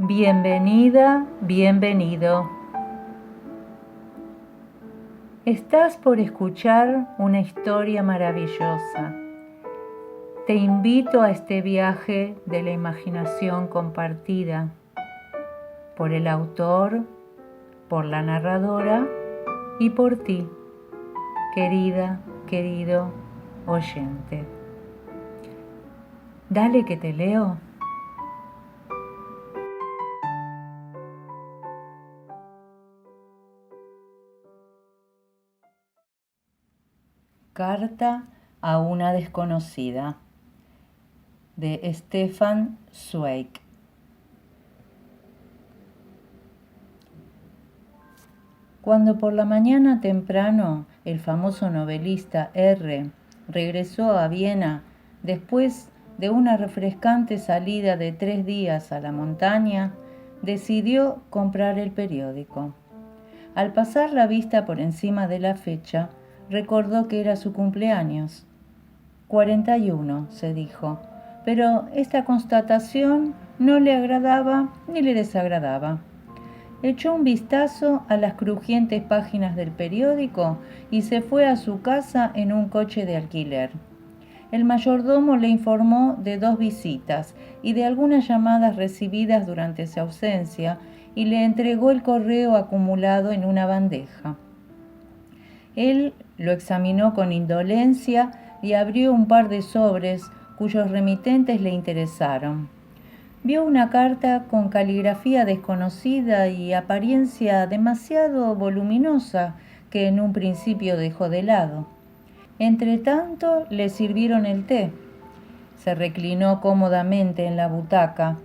Bienvenida, bienvenido. Estás por escuchar una historia maravillosa. Te invito a este viaje de la imaginación compartida por el autor, por la narradora y por ti, querida, querido oyente. Dale que te leo. Carta a una desconocida, de Stefan Zweig. Cuando por la mañana temprano el famoso novelista R. regresó a Viena después de una refrescante salida de 3 días a la montaña, decidió comprar el periódico. Al pasar la vista por encima de la fecha, recordó que era su cumpleaños. 41, se dijo, pero esta constatación no le agradaba ni le desagradaba. Echó un vistazo a las crujientes páginas del periódico y se fue a su casa en un coche de alquiler. El mayordomo le informó de 2 visitas y de algunas llamadas recibidas durante su ausencia y le entregó el correo acumulado en una bandeja. Él lo examinó con indolencia y abrió un par de sobres cuyos remitentes le interesaron. Vio una carta con caligrafía desconocida y apariencia demasiado voluminosa que en un principio dejó de lado. Entretanto le sirvieron el té. Se reclinó cómodamente en la butaca,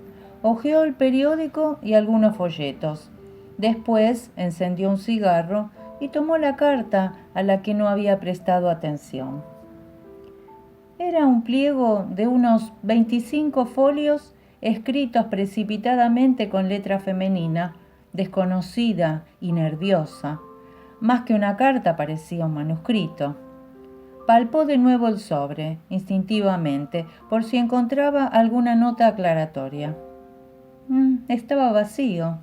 hojeó el periódico y algunos folletos. Después encendió un cigarro y tomó la carta a la que no había prestado atención. Era un pliego de unos 25 folios escritos precipitadamente con letra femenina, desconocida y nerviosa. Más que una carta parecía un manuscrito. Palpó de nuevo el sobre, instintivamente, por si encontraba alguna nota aclaratoria. Estaba vacío.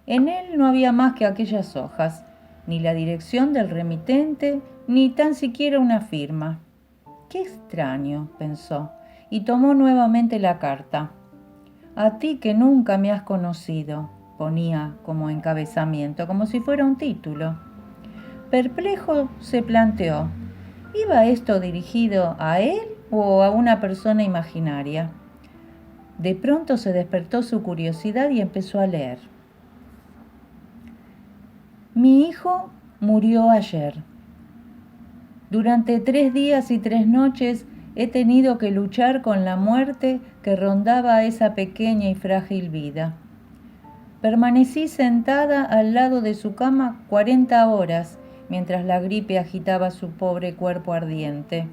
En él no había más que aquellas hojas, ni la dirección del remitente, ni tan siquiera una firma. «Qué extraño», pensó, y tomó nuevamente la carta. «A ti que nunca me has conocido», ponía como encabezamiento, como si fuera un título. Perplejo se planteó, ¿iba esto dirigido a él o a una persona imaginaria? De pronto se despertó su curiosidad y empezó a leer. Mi hijo murió ayer. Durante 3 días y 3 noches he tenido que luchar con la muerte que rondaba esa pequeña y frágil vida. Permanecí sentada al lado de su cama 40 horas mientras la gripe agitaba su pobre cuerpo ardiente.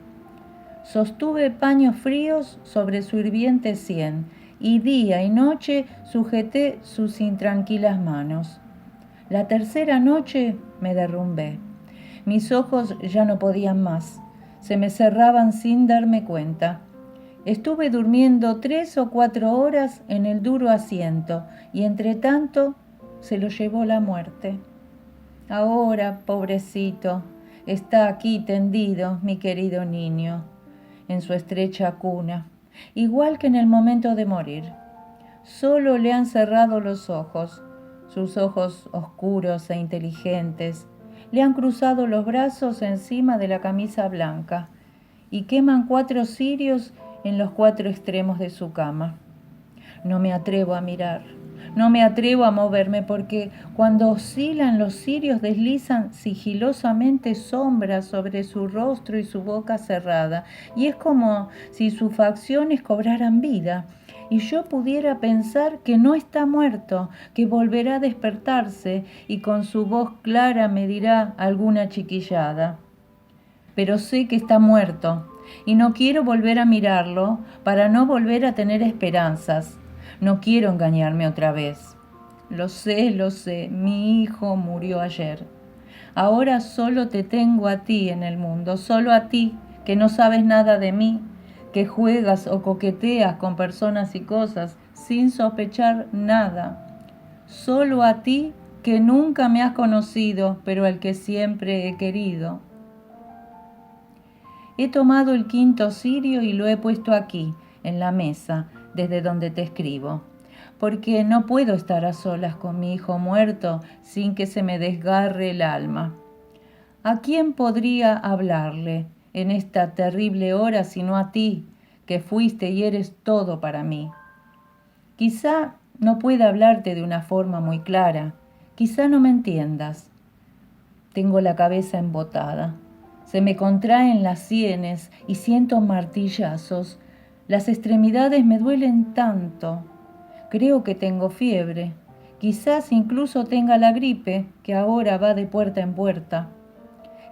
Sostuve paños fríos sobre su hirviente sien y día y noche sujeté sus intranquilas manos. La tercera noche me derrumbé. Mis ojos ya no podían más. Se me cerraban sin darme cuenta. Estuve durmiendo 3 o 4 horas en el duro asiento y entre tanto se lo llevó la muerte. Ahora, pobrecito, está aquí tendido mi querido niño, en su estrecha cuna, igual que en el momento de morir. Solo le han cerrado los ojos, sus ojos oscuros e inteligentes. Le han cruzado los brazos encima de la camisa blanca y queman 4 cirios en los 4 extremos de su cama. No me atrevo a mirar, no me atrevo a moverme porque cuando oscilan los cirios deslizan sigilosamente sombras sobre su rostro y su boca cerrada y es como si sus facciones cobraran vida y yo pudiera pensar que no está muerto, que volverá a despertarse y con su voz clara me dirá alguna chiquillada. Pero sé que está muerto y no quiero volver a mirarlo para no volver a tener esperanzas. No quiero engañarme otra vez. Lo sé, mi hijo murió ayer. Ahora solo te tengo a ti en el mundo, solo a ti, que no sabes nada de mí, que juegas o coqueteas con personas y cosas sin sospechar nada. Solo a ti que nunca me has conocido, pero al que siempre he querido. He tomado el quinto cirio y lo he puesto aquí, en la mesa, desde donde te escribo, porque no puedo estar a solas con mi hijo muerto sin que se me desgarre el alma. ¿A quién podría hablarle en esta terrible hora sino a ti, que fuiste y eres todo para mí? Quizá no pueda hablarte de una forma muy clara, quizá no me entiendas. Tengo la cabeza embotada, se me contraen las sienes y siento martillazos. Las extremidades me duelen tanto. Creo que tengo fiebre, quizás incluso tenga la gripe que ahora va de puerta en puerta.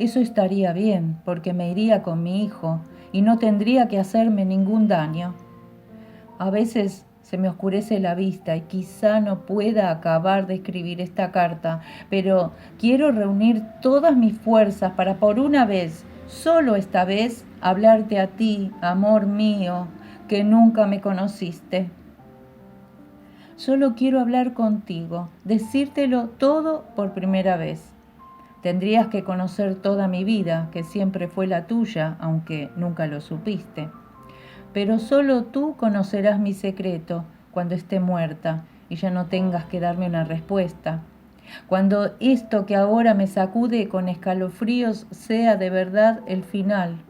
Eso estaría bien, porque me iría con mi hijo y no tendría que hacerme ningún daño. A veces se me oscurece la vista y quizá no pueda acabar de escribir esta carta, pero quiero reunir todas mis fuerzas para por una vez, solo esta vez, hablarte a ti, amor mío, que nunca me conociste. Solo quiero hablar contigo, decírtelo todo por primera vez. Tendrías que conocer toda mi vida, que siempre fue la tuya, aunque nunca lo supiste. Pero solo tú conocerás mi secreto cuando esté muerta y ya no tengas que darme una respuesta. Cuando esto que ahora me sacude con escalofríos sea de verdad el final.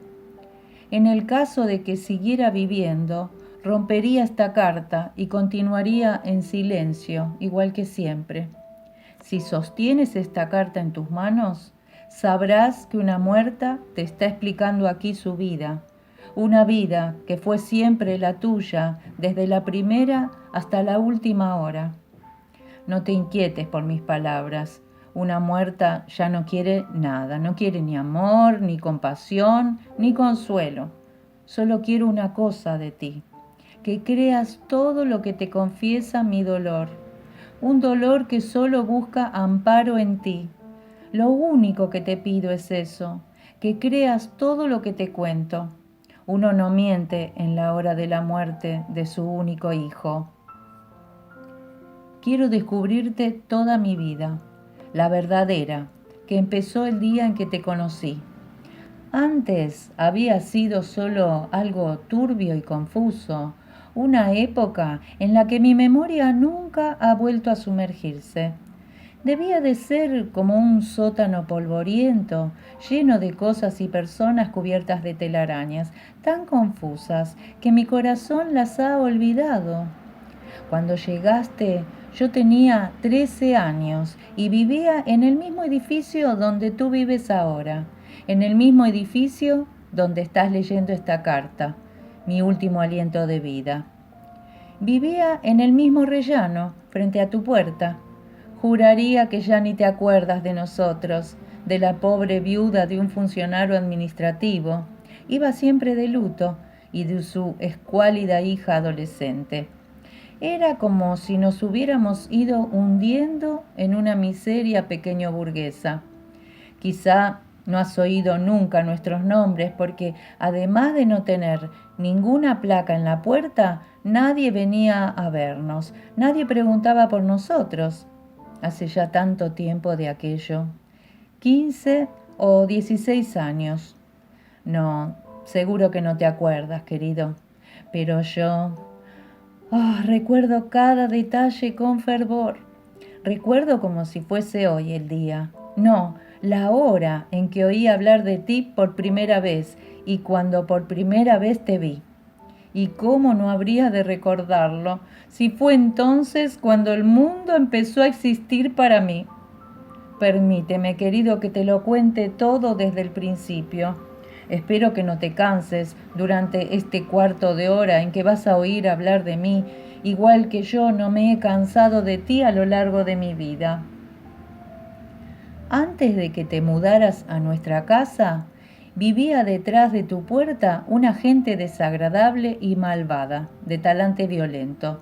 En el caso de que siguiera viviendo, rompería esta carta y continuaría en silencio, igual que siempre. Si sostienes esta carta en tus manos, sabrás que una muerta te está explicando aquí su vida. Una vida que fue siempre la tuya, desde la primera hasta la última hora. No te inquietes por mis palabras. Una muerta ya no quiere nada, no quiere ni amor, ni compasión, ni consuelo. Solo quiero una cosa de ti, que creas todo lo que te confiesa mi dolor. Un dolor que solo busca amparo en ti. Lo único que te pido es eso, que creas todo lo que te cuento. Uno no miente en la hora de la muerte de su único hijo. Quiero descubrirte toda mi vida, la verdadera, que empezó el día en que te conocí. Antes había sido solo algo turbio y confuso, una época en la que mi memoria nunca ha vuelto a sumergirse. Debía de ser como un sótano polvoriento, lleno de cosas y personas cubiertas de telarañas, tan confusas que mi corazón las ha olvidado. Cuando llegaste, yo tenía 13 años y vivía en el mismo edificio donde tú vives ahora, en el mismo edificio donde estás leyendo esta carta, mi último aliento de vida. Vivía en el mismo rellano, frente a tu puerta. Juraría que ya ni te acuerdas de nosotros, de la pobre viuda de un funcionario administrativo. Iba siempre de luto y de su escuálida hija adolescente. Era como si nos hubiéramos ido hundiendo en una miseria pequeño burguesa. Quizá no has oído nunca nuestros nombres porque, además de no tener ninguna placa en la puerta, nadie venía a vernos, nadie preguntaba por nosotros. Hace ya tanto tiempo de aquello. 15 o 16 años. No, seguro que no te acuerdas, querido. Pero yo... recuerdo cada detalle con fervor. Recuerdo como si fuese hoy el día. No, la hora en que oí hablar de ti por primera vez y cuando por primera vez te vi. ¿Y cómo no habría de recordarlo si fue entonces cuando el mundo empezó a existir para mí? Permíteme, querido, que te lo cuente todo desde el principio. Espero que no te canses durante este cuarto de hora en que vas a oír hablar de mí, igual que yo no me he cansado de ti a lo largo de mi vida. Antes de que te mudaras a nuestra casa, vivía detrás de tu puerta una gente desagradable y malvada, de talante violento.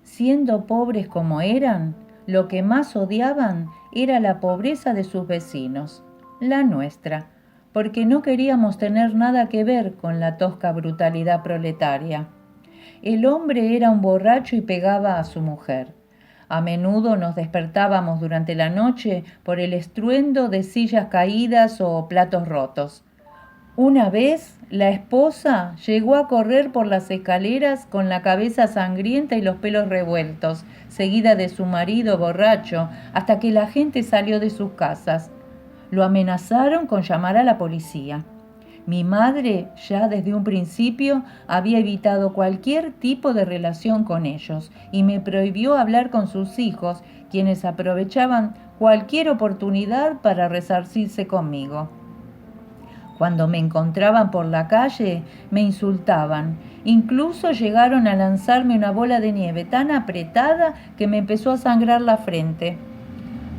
Siendo pobres como eran, lo que más odiaban era la pobreza de sus vecinos, la nuestra, porque no queríamos tener nada que ver con la tosca brutalidad proletaria. El hombre era un borracho y pegaba a su mujer. A menudo nos despertábamos durante la noche por el estruendo de sillas caídas o platos rotos. Una vez, la esposa llegó a correr por las escaleras con la cabeza sangrienta y los pelos revueltos, seguida de su marido borracho, hasta que la gente salió de sus casas. Lo amenazaron con llamar a la policía. Mi madre, ya desde un principio, había evitado cualquier tipo de relación con ellos y me prohibió hablar con sus hijos, quienes aprovechaban cualquier oportunidad para resarcirse conmigo. Cuando me encontraban por la calle, me insultaban. Incluso llegaron a lanzarme una bola de nieve tan apretada que me empezó a sangrar la frente.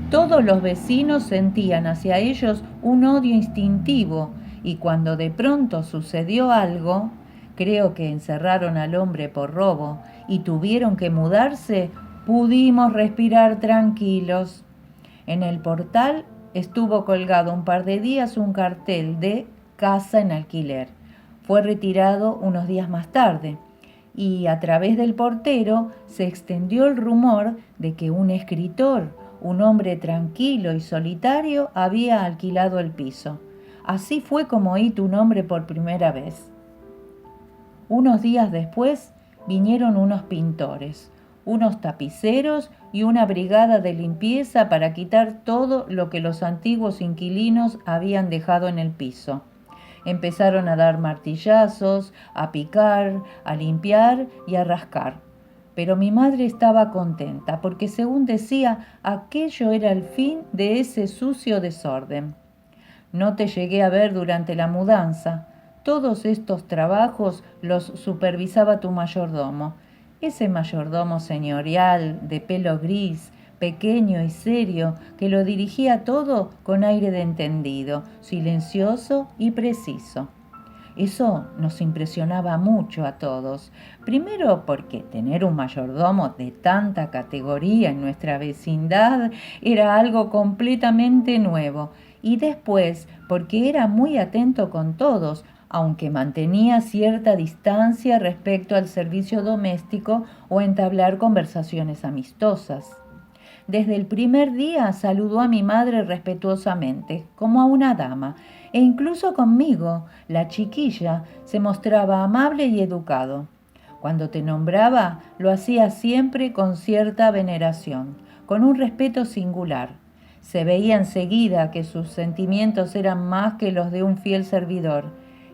Todos los vecinos sentían hacia ellos un odio instintivo y cuando de pronto sucedió algo, creo que encerraron al hombre por robo y tuvieron que mudarse, pudimos respirar tranquilos. En el portal estuvo colgado un par de días un cartel de casa en alquiler. Fue retirado unos días más tarde y a través del portero se extendió el rumor de que un escritor, un hombre tranquilo y solitario, había alquilado el piso. Así fue como oí tu nombre por primera vez. Unos días después vinieron unos pintores, unos tapiceros y una brigada de limpieza para quitar todo lo que los antiguos inquilinos habían dejado en el piso. Empezaron a dar martillazos, a picar, a limpiar y a rascar. Pero mi madre estaba contenta porque, según decía, aquello era el fin de ese sucio desorden. No te llegué a ver durante la mudanza. Todos estos trabajos los supervisaba tu mayordomo. Ese mayordomo señorial, de pelo gris, pequeño y serio, que lo dirigía todo con aire de entendido, silencioso y preciso. Eso nos impresionaba mucho a todos. Primero porque tener un mayordomo de tanta categoría en nuestra vecindad era algo completamente nuevo. Y después porque era muy atento con todos, aunque mantenía cierta distancia respecto al servicio doméstico o entablar conversaciones amistosas. Desde el primer día saludó a mi madre respetuosamente, como a una dama, e incluso conmigo, la chiquilla, se mostraba amable y educado. Cuando te nombraba, lo hacía siempre con cierta veneración, con un respeto singular. Se veía enseguida que sus sentimientos eran más que los de un fiel servidor,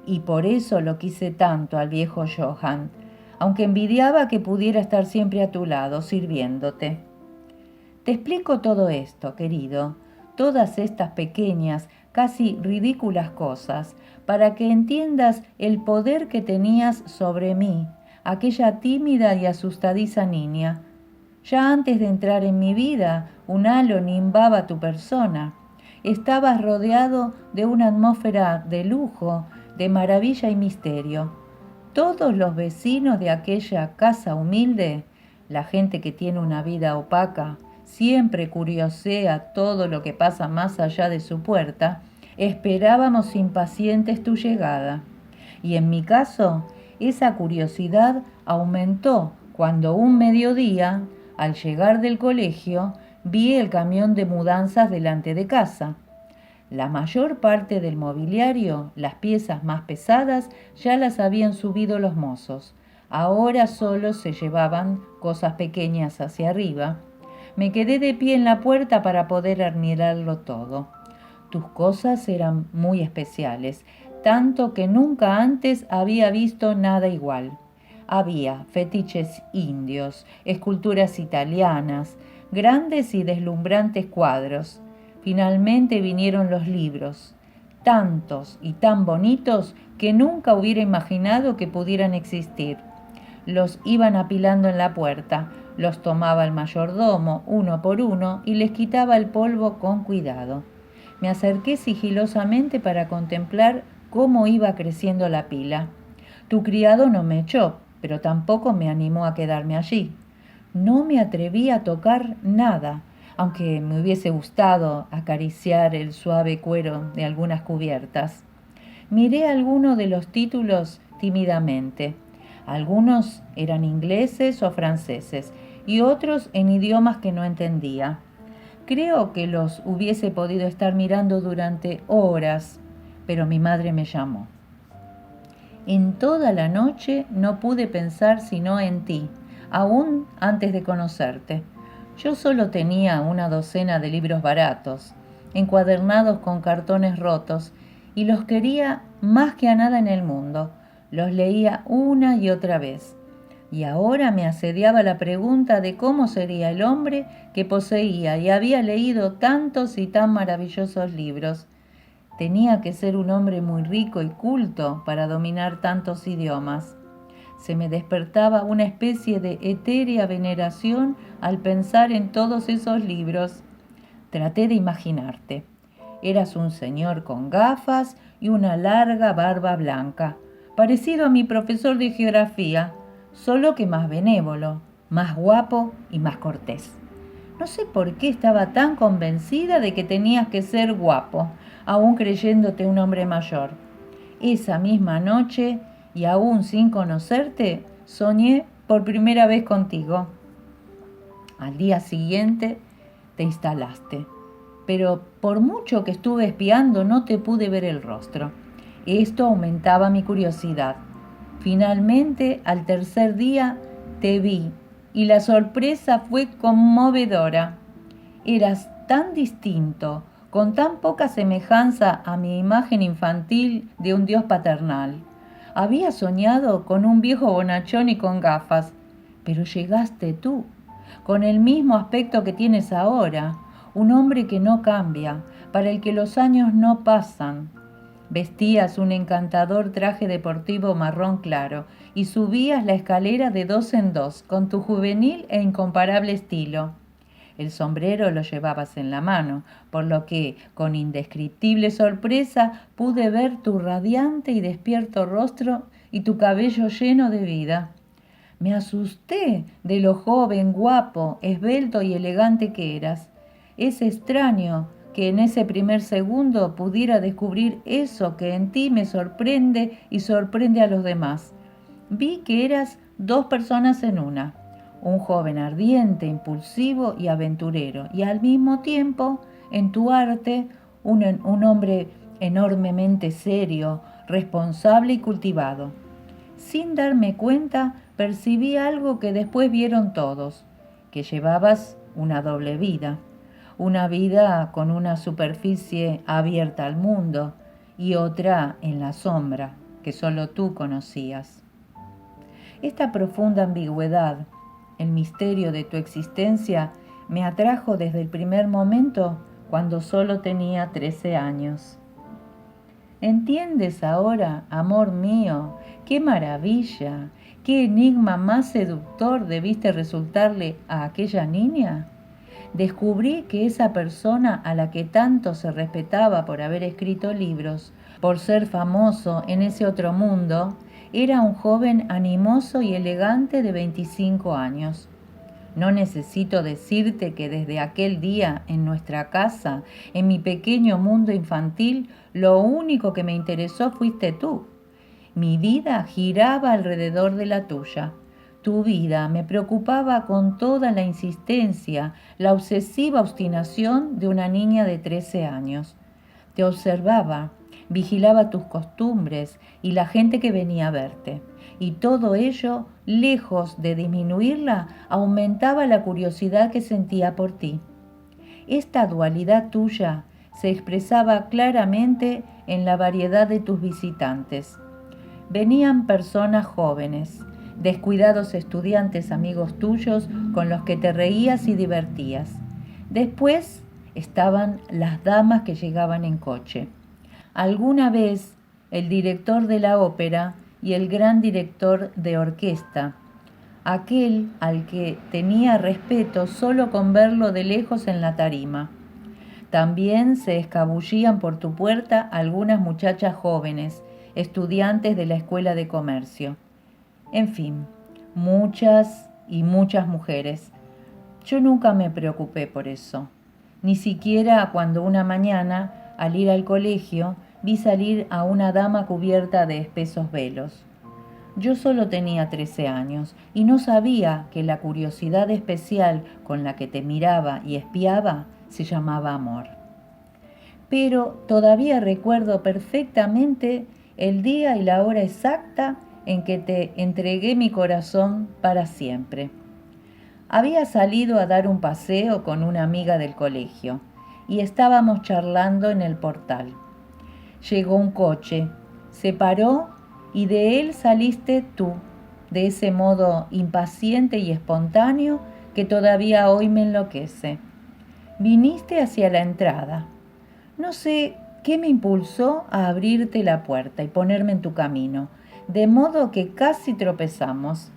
y por eso lo quise tanto al viejo Johann, aunque envidiaba que pudiera estar siempre a tu lado, sirviéndote. Te explico todo esto, querido, todas estas pequeñas, casi ridículas cosas, para que entiendas el poder que tenías sobre mí, aquella tímida y asustadiza niña. Ya antes de entrar en mi vida, un halo nimbaba tu persona. Estabas rodeado de una atmósfera de lujo, de maravilla y misterio. Todos los vecinos de aquella casa humilde, la gente que tiene una vida opaca, siempre curiosea todo lo que pasa más allá de su puerta, esperábamos impacientes tu llegada. Y en mi caso, esa curiosidad aumentó cuando un mediodía, al llegar del colegio, vi el camión de mudanzas delante de casa. La mayor parte del mobiliario, las piezas más pesadas, ya las habían subido los mozos. Ahora solo se llevaban cosas pequeñas hacia arriba. Me quedé de pie en la puerta para poder admirarlo todo. Tus cosas eran muy especiales, tanto que nunca antes había visto nada igual. Había fetiches indios, esculturas italianas, grandes y deslumbrantes cuadros. Finalmente vinieron los libros, tantos y tan bonitos que nunca hubiera imaginado que pudieran existir. Los iban apilando en la puerta, los tomaba el mayordomo uno por uno y les quitaba el polvo con cuidado. Me acerqué sigilosamente para contemplar cómo iba creciendo la pila. Tu criado no me echó, pero tampoco me animó a quedarme allí. No me atreví a tocar nada, aunque me hubiese gustado acariciar el suave cuero de algunas cubiertas. Miré alguno de los títulos tímidamente. Algunos eran ingleses o franceses y otros en idiomas que no entendía. Creo que los hubiese podido estar mirando durante horas, pero mi madre me llamó. En toda la noche no pude pensar sino en ti, aún antes de conocerte. Yo solo tenía una docena de libros baratos, encuadernados con cartones rotos, y los quería más que a nada en el mundo. Los leía una y otra vez. Y ahora me asediaba la pregunta de cómo sería el hombre que poseía y había leído tantos y tan maravillosos libros. Tenía que ser un hombre muy rico y culto para dominar tantos idiomas. Se me despertaba una especie de etérea veneración al pensar en todos esos libros. Traté de imaginarte. Eras un señor con gafas y una larga barba blanca, parecido a mi profesor de geografía, solo que más benévolo, más guapo y más cortés. No sé por qué estaba tan convencida de que tenías que ser guapo, aún creyéndote un hombre mayor. Esa misma noche, y aún sin conocerte, soñé por primera vez contigo. Al día siguiente te instalaste, pero por mucho que estuve espiando no te pude ver el rostro. Esto aumentaba mi curiosidad. Finalmente, al tercer día, te vi y la sorpresa fue conmovedora. Eras tan distinto, con tan poca semejanza a mi imagen infantil de un dios paternal. Había soñado con un viejo bonachón y con gafas, pero llegaste tú, con el mismo aspecto que tienes ahora, un hombre que no cambia, para el que los años no pasan. Vestías un encantador traje deportivo marrón claro y subías la escalera de dos en dos con tu juvenil e incomparable estilo. El sombrero lo llevabas en la mano, por lo que, con indescriptible sorpresa, pude ver tu radiante y despierto rostro y tu cabello lleno de vida. Me asusté de lo joven, guapo, esbelto y elegante que eras. Es extraño que en ese primer segundo pudiera descubrir eso que en ti me sorprende y sorprende a los demás. Vi que eras dos personas en una, un joven ardiente, impulsivo y aventurero, y al mismo tiempo, en tu arte, un hombre enormemente serio, responsable y cultivado. Sin darme cuenta, percibí algo que después vieron todos, que llevabas una doble vida. Una vida con una superficie abierta al mundo y otra en la sombra, que solo tú conocías. Esta profunda ambigüedad, el misterio de tu existencia, me atrajo desde el primer momento cuando solo tenía 13 años. ¿Entiendes ahora, amor mío, qué maravilla, qué enigma más seductor debiste resultarle a aquella niña? Descubrí que esa persona a la que tanto se respetaba por haber escrito libros, por ser famoso en ese otro mundo, era un joven animoso y elegante de 25 años. No necesito decirte que desde aquel día en nuestra casa, en mi pequeño mundo infantil, lo único que me interesó fuiste tú. Mi vida giraba alrededor de la tuya. Tu vida me preocupaba con toda la insistencia, la obsesiva obstinación de una niña de 13 años. Te observaba, vigilaba tus costumbres y la gente que venía a verte. Y todo ello, lejos de disminuirla, aumentaba la curiosidad que sentía por ti. Esta dualidad tuya se expresaba claramente en la variedad de tus visitantes. Venían personas jóvenes, descuidados estudiantes amigos tuyos con los que te reías y divertías. Después estaban las damas que llegaban en coche. Alguna vez el director de la ópera y el gran director de orquesta, aquel al que tenía respeto solo con verlo de lejos en la tarima. También se escabullían por tu puerta algunas muchachas jóvenes, estudiantes de la escuela de comercio. En fin, muchas y muchas mujeres. Yo nunca me preocupé por eso, ni siquiera cuando una mañana, al ir al colegio, vi salir a una dama cubierta de espesos velos. Yo solo tenía 13 años y no sabía que la curiosidad especial con la que te miraba y espiaba se llamaba amor. Pero todavía recuerdo perfectamente el día y la hora exacta en que te entregué mi corazón para siempre. Había salido a dar un paseo con una amiga del colegio y estábamos charlando en el portal. Llegó un coche, se paró y de él saliste tú, de ese modo impaciente y espontáneo que todavía hoy me enloquece. Viniste hacia la entrada. No sé qué me impulsó a abrirte la puerta y ponerme en tu camino, de modo que casi tropezamos.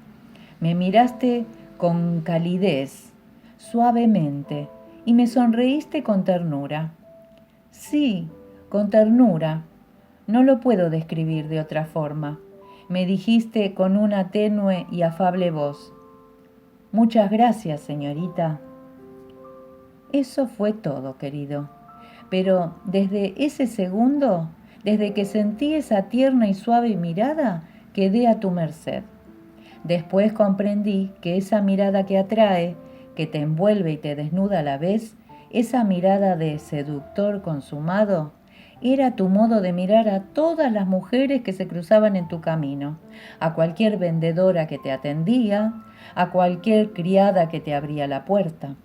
Me miraste con calidez, suavemente, y me sonreíste con ternura. Sí, con ternura. No lo puedo describir de otra forma. Me dijiste con una tenue y afable voz: Muchas gracias, señorita. Eso fue todo, querido. Pero desde ese segundo, desde que sentí esa tierna y suave mirada, quedé a tu merced. Después comprendí que esa mirada que atrae, que te envuelve y te desnuda a la vez, esa mirada de seductor consumado, era tu modo de mirar a todas las mujeres que se cruzaban en tu camino, a cualquier vendedora que te atendía, a cualquier criada que te abría la puerta.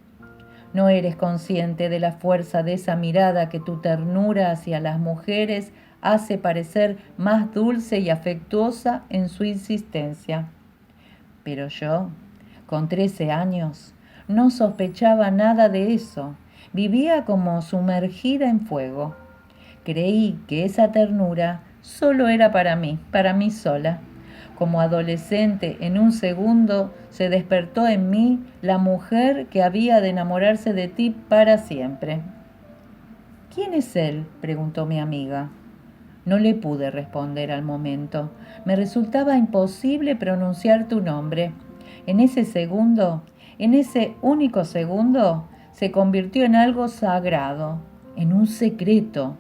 No eres consciente de la fuerza de esa mirada que tu ternura hacia las mujeres hace parecer más dulce y afectuosa en su insistencia. Pero yo, con 13 años, no sospechaba nada de eso. Vivía como sumergida en fuego. Creí que esa ternura solo era para mí sola. Como adolescente, en un segundo se despertó en mí la mujer que había de enamorarse de ti para siempre. ¿Quién es él?, preguntó mi amiga. No le pude responder al momento. Me resultaba imposible pronunciar tu nombre. En ese segundo, en ese único segundo, se convirtió en algo sagrado, en un secreto.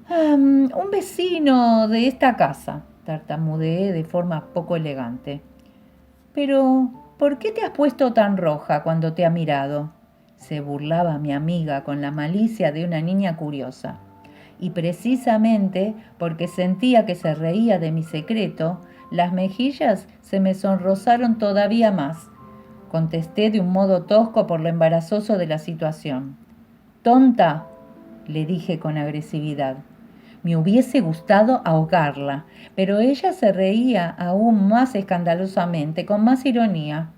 Un vecino de esta casa, tartamudeé de forma poco elegante. Pero, ¿por qué te has puesto tan roja cuando te ha mirado? Se burlaba mi amiga con la malicia de una niña curiosa. Y precisamente porque sentía que se reía de mi secreto, las mejillas se me sonrosaron todavía más. Contesté de un modo tosco por lo embarazoso de la situación. «Tonta», le dije con agresividad. Me hubiese gustado ahogarla, pero ella se reía aún más escandalosamente, con más ironía.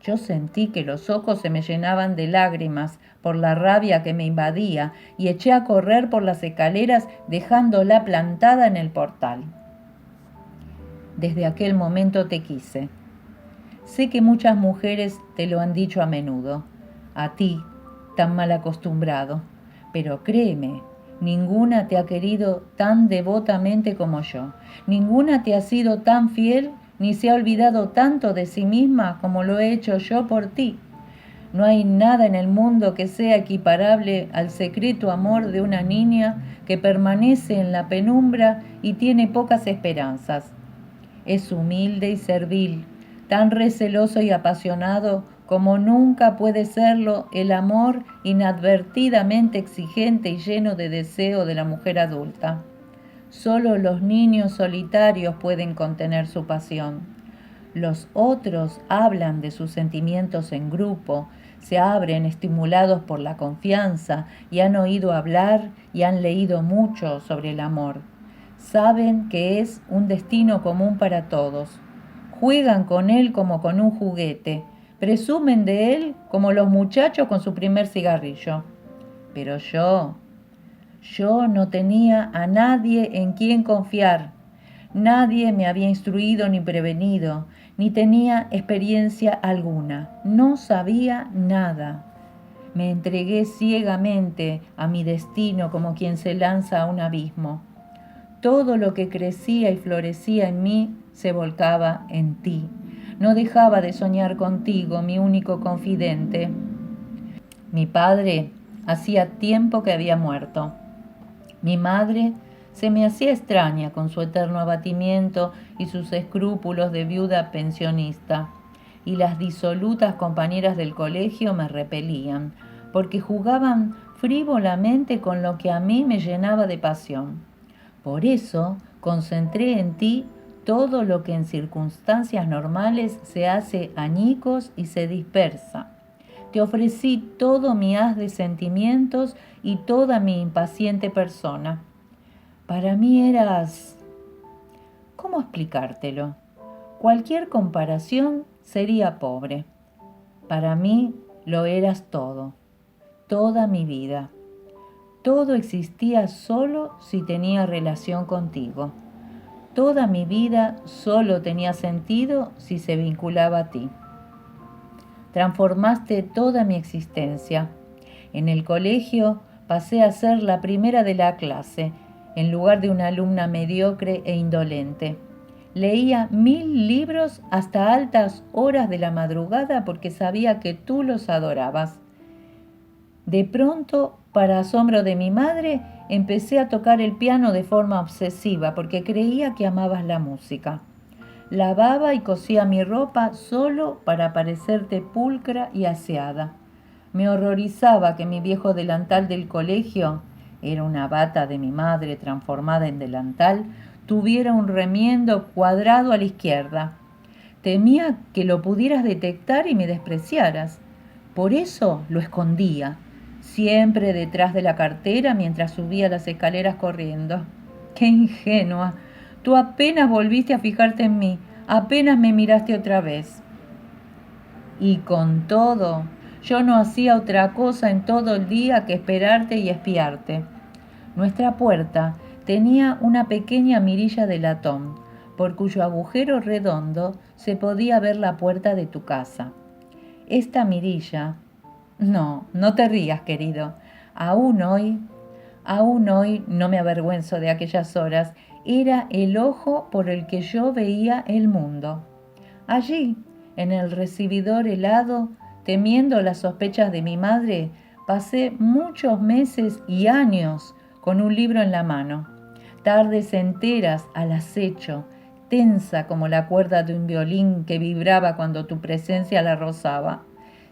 Yo sentí que los ojos se me llenaban de lágrimas por la rabia que me invadía y eché a correr por las escaleras dejándola plantada en el portal. Desde aquel momento te quise. Sé que muchas mujeres te lo han dicho a menudo, a ti, tan mal acostumbrado, pero créeme, ninguna te ha querido tan devotamente como yo. Ninguna te ha sido tan fiel ni se ha olvidado tanto de sí misma como lo he hecho yo por ti. No hay nada en el mundo que sea equiparable al secreto amor de una niña que permanece en la penumbra y tiene pocas esperanzas. Es humilde y servil, tan receloso y apasionado como nunca puede serlo el amor inadvertidamente exigente y lleno de deseo de la mujer adulta. Solo los niños solitarios pueden contener su pasión. Los otros hablan de sus sentimientos en grupo, se abren estimulados por la confianza y han oído hablar y han leído mucho sobre el amor. Saben que es un destino común para todos. Juegan con él como con un juguete. Presumen de él como los muchachos con su primer cigarrillo. Pero yo no tenía a nadie en quien confiar. Nadie me había instruido ni prevenido, ni tenía experiencia alguna. No sabía nada. Me entregué ciegamente a mi destino como quien se lanza a un abismo. Todo lo que crecía y florecía en mí se volcaba en ti. No dejaba de soñar contigo, mi único confidente. Mi padre hacía tiempo que había muerto. Mi madre se me hacía extraña con su eterno abatimiento y sus escrúpulos de viuda pensionista, y las disolutas compañeras del colegio me repelían, porque jugaban frívolamente con lo que a mí me llenaba de pasión. Por eso concentré en ti todo lo que en circunstancias normales se hace añicos y se dispersa. Te ofrecí todo mi haz de sentimientos y toda mi impaciente persona. Para mí eras... ¿Cómo explicártelo? Cualquier comparación sería pobre. Para mí lo eras todo, toda mi vida. Todo existía solo si tenía relación contigo. Toda mi vida solo tenía sentido si se vinculaba a ti. Transformaste toda mi existencia. En el colegio pasé a ser la primera de la clase, en lugar de una alumna mediocre e indolente. Leía 1000 libros hasta altas horas de la madrugada porque sabía que tú los adorabas. De pronto, para asombro de mi madre, empecé a tocar el piano de forma obsesiva porque creía que amabas la música. Lavaba y cosía mi ropa solo para parecerte pulcra y aseada. Me horrorizaba que mi viejo delantal del colegio, era una bata de mi madre transformada en delantal, tuviera un remiendo cuadrado a la izquierda. Temía que lo pudieras detectar y me despreciaras. Por eso lo escondía, siempre detrás de la cartera mientras subía las escaleras corriendo. ¡Qué ingenua! Tú apenas volviste a fijarte en mí, apenas me miraste otra vez. Y con todo, yo no hacía otra cosa en todo el día que esperarte y espiarte. Nuestra puerta tenía una pequeña mirilla de latón, por cuyo agujero redondo se podía ver la puerta de tu casa. Esta mirilla... No te rías, querido. Aún hoy no me avergüenzo de aquellas horas, era el ojo por el que yo veía el mundo. Allí, en el recibidor helado, temiendo las sospechas de mi madre, pasé muchos meses y años con un libro en la mano, tardes enteras al acecho, tensa como la cuerda de un violín que vibraba cuando tu presencia la rozaba.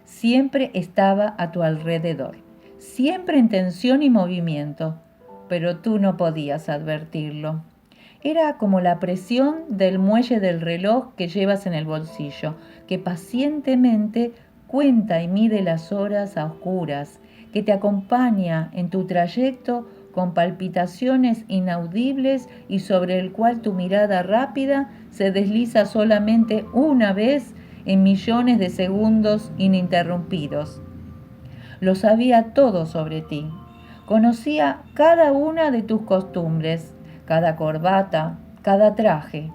Siempre estaba a tu alrededor, siempre en tensión y movimiento, pero tú no podías advertirlo. Era como la presión del muelle del reloj que llevas en el bolsillo, que pacientemente cuenta y mide las horas a oscuras, que te acompaña en tu trayecto con palpitaciones inaudibles y sobre el cual tu mirada rápida se desliza solamente una vez en millones de segundos ininterrumpidos. Lo sabía todo sobre ti. Conocía cada una de tus costumbres, cada corbata, cada traje.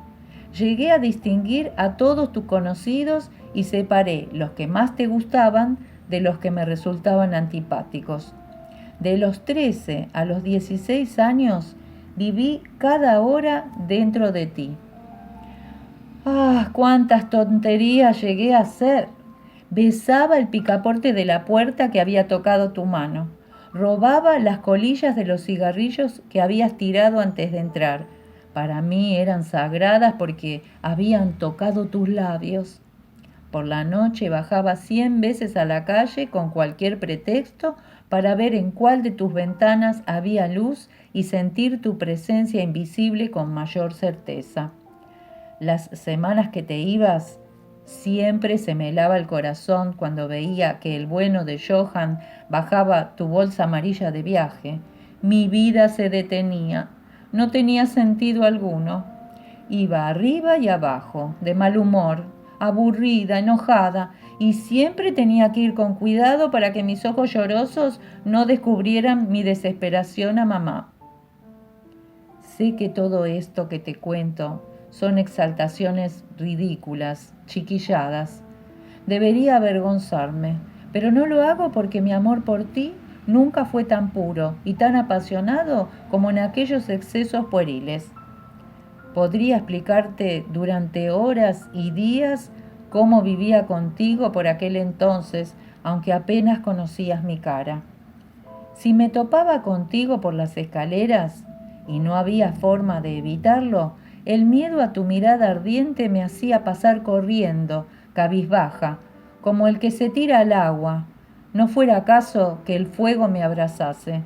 Llegué a distinguir a todos tus conocidos y separé los que más te gustaban de los que me resultaban antipáticos. De los 13 a los 16 años viví cada hora dentro de ti. ¡Ah, cuántas tonterías llegué a hacer! Besaba el picaporte de la puerta que había tocado tu mano. Robaba las colillas de los cigarrillos que habías tirado antes de entrar. Para mí eran sagradas porque habían tocado tus labios. Por la noche bajaba 100 veces a la calle con cualquier pretexto para ver en cuál de tus ventanas había luz y sentir tu presencia invisible con mayor certeza. Las semanas que te ibas, siempre se me helaba el corazón cuando veía que el bueno de Johann bajaba tu bolsa amarilla de viaje. Mi vida se detenía, no tenía sentido alguno. Iba arriba y abajo, de mal humor, aburrida, enojada, y siempre tenía que ir con cuidado para que mis ojos llorosos no descubrieran mi desesperación a mamá. Sé que todo esto que te cuento son exaltaciones ridículas, chiquilladas. Debería avergonzarme, pero no lo hago porque mi amor por ti nunca fue tan puro y tan apasionado como en aquellos excesos pueriles. Podría explicarte durante horas y días cómo vivía contigo por aquel entonces, aunque apenas conocías mi cara. Si me topaba contigo por las escaleras y no había forma de evitarlo, el miedo a tu mirada ardiente me hacía pasar corriendo, cabizbaja, como el que se tira al agua. No fuera acaso que el fuego me abrazase.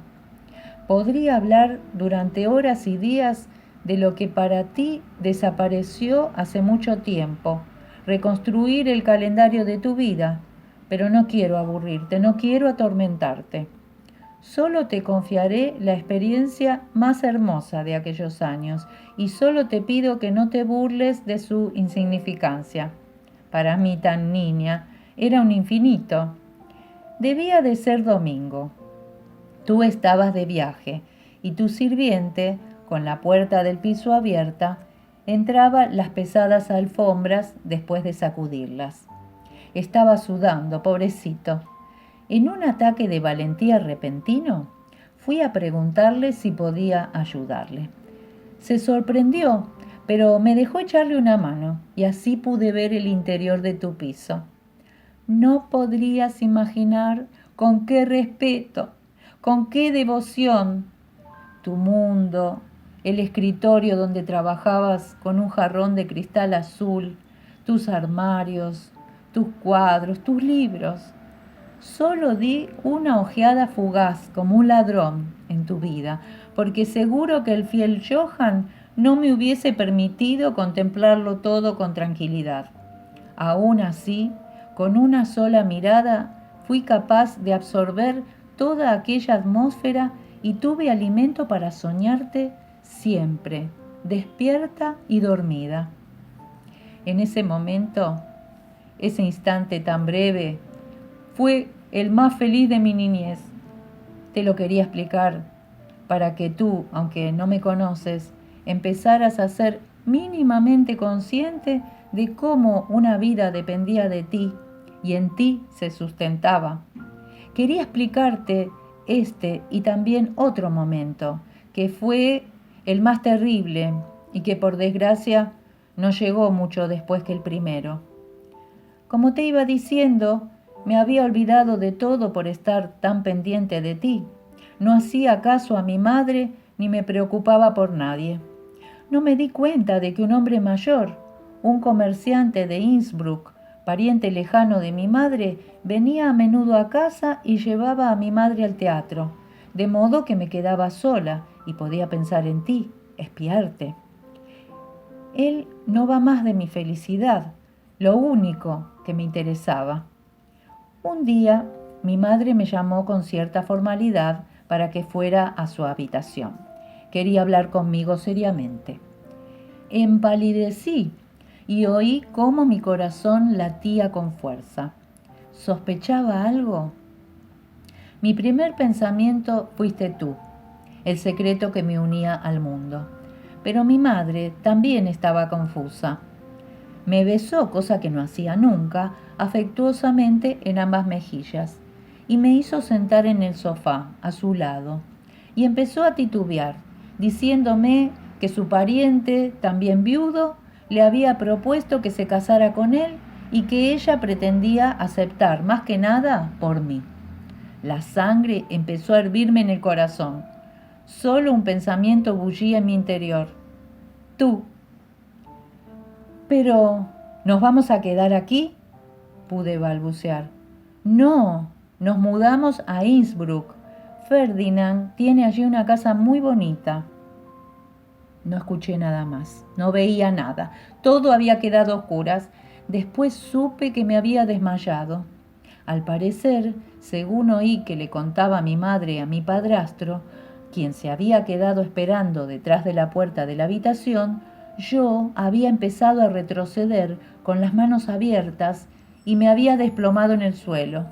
Podría hablar durante horas y días de lo que para ti desapareció hace mucho tiempo, reconstruir el calendario de tu vida, pero no quiero aburrirte, no quiero atormentarte. Solo te confiaré la experiencia más hermosa de aquellos años y solo te pido que no te burles de su insignificancia. Para mí tan niña, era un infinito. Debía de ser domingo. Tú estabas de viaje y tu sirviente, con la puerta del piso abierta, entraba las pesadas alfombras después de sacudirlas. Estaba sudando, pobrecito. En un ataque de valentía repentino, fui a preguntarle si podía ayudarle. Se sorprendió, pero me dejó echarle una mano y así pude ver el interior de tu piso. No podrías imaginar con qué respeto, con qué devoción. Tu mundo, el escritorio donde trabajabas con un jarrón de cristal azul, tus armarios, tus cuadros, tus libros. Solo di una ojeada fugaz como un ladrón en tu vida, porque seguro que el fiel Johann no me hubiese permitido contemplarlo todo con tranquilidad. Aún así, con una sola mirada, fui capaz de absorber toda aquella atmósfera y tuve alimento para soñarte siempre, despierta y dormida. En ese momento, ese instante tan breve, fue el más feliz de mi niñez. Te lo quería explicar para que tú, aunque no me conoces, empezaras a ser mínimamente consciente de cómo una vida dependía de ti y en ti se sustentaba. Quería explicarte este y también otro momento, que fue el más terrible y que por desgracia no llegó mucho después que el primero. Como te iba diciendo, me había olvidado de todo por estar tan pendiente de ti. No hacía caso a mi madre ni me preocupaba por nadie. No me di cuenta de que un hombre mayor, un comerciante de Innsbruck, pariente lejano de mi madre, venía a menudo a casa y llevaba a mi madre al teatro, de modo que me quedaba sola y podía pensar en ti, espiarte. Él no va más de mi felicidad, lo único que me interesaba. Un día, mi madre me llamó con cierta formalidad para que fuera a su habitación. Quería hablar conmigo seriamente. Empalidecí y oí cómo mi corazón latía con fuerza. ¿Sospechaba algo? Mi primer pensamiento fuiste tú, el secreto que me unía al mundo. Pero mi madre también estaba confusa. Me besó, cosa que no hacía nunca, afectuosamente en ambas mejillas, y me hizo sentar en el sofá, a su lado, y empezó a titubear, diciéndome que su pariente, también viudo, le había propuesto que se casara con él y que ella pretendía aceptar más que nada por mí. La sangre empezó a hervirme en el corazón. Solo un pensamiento bullía en mi interior. Tú. Pero, ¿nos vamos a quedar aquí?, pude balbucear. No, nos mudamos a Innsbruck. Ferdinand tiene allí una casa muy bonita. No escuché nada más, no veía nada. Todo había quedado a oscuras. Después supe que me había desmayado. Al parecer, según oí que le contaba mi madre a mi padrastro, quien se había quedado esperando detrás de la puerta de la habitación, yo había empezado a retroceder con las manos abiertas y me había desplomado en el suelo.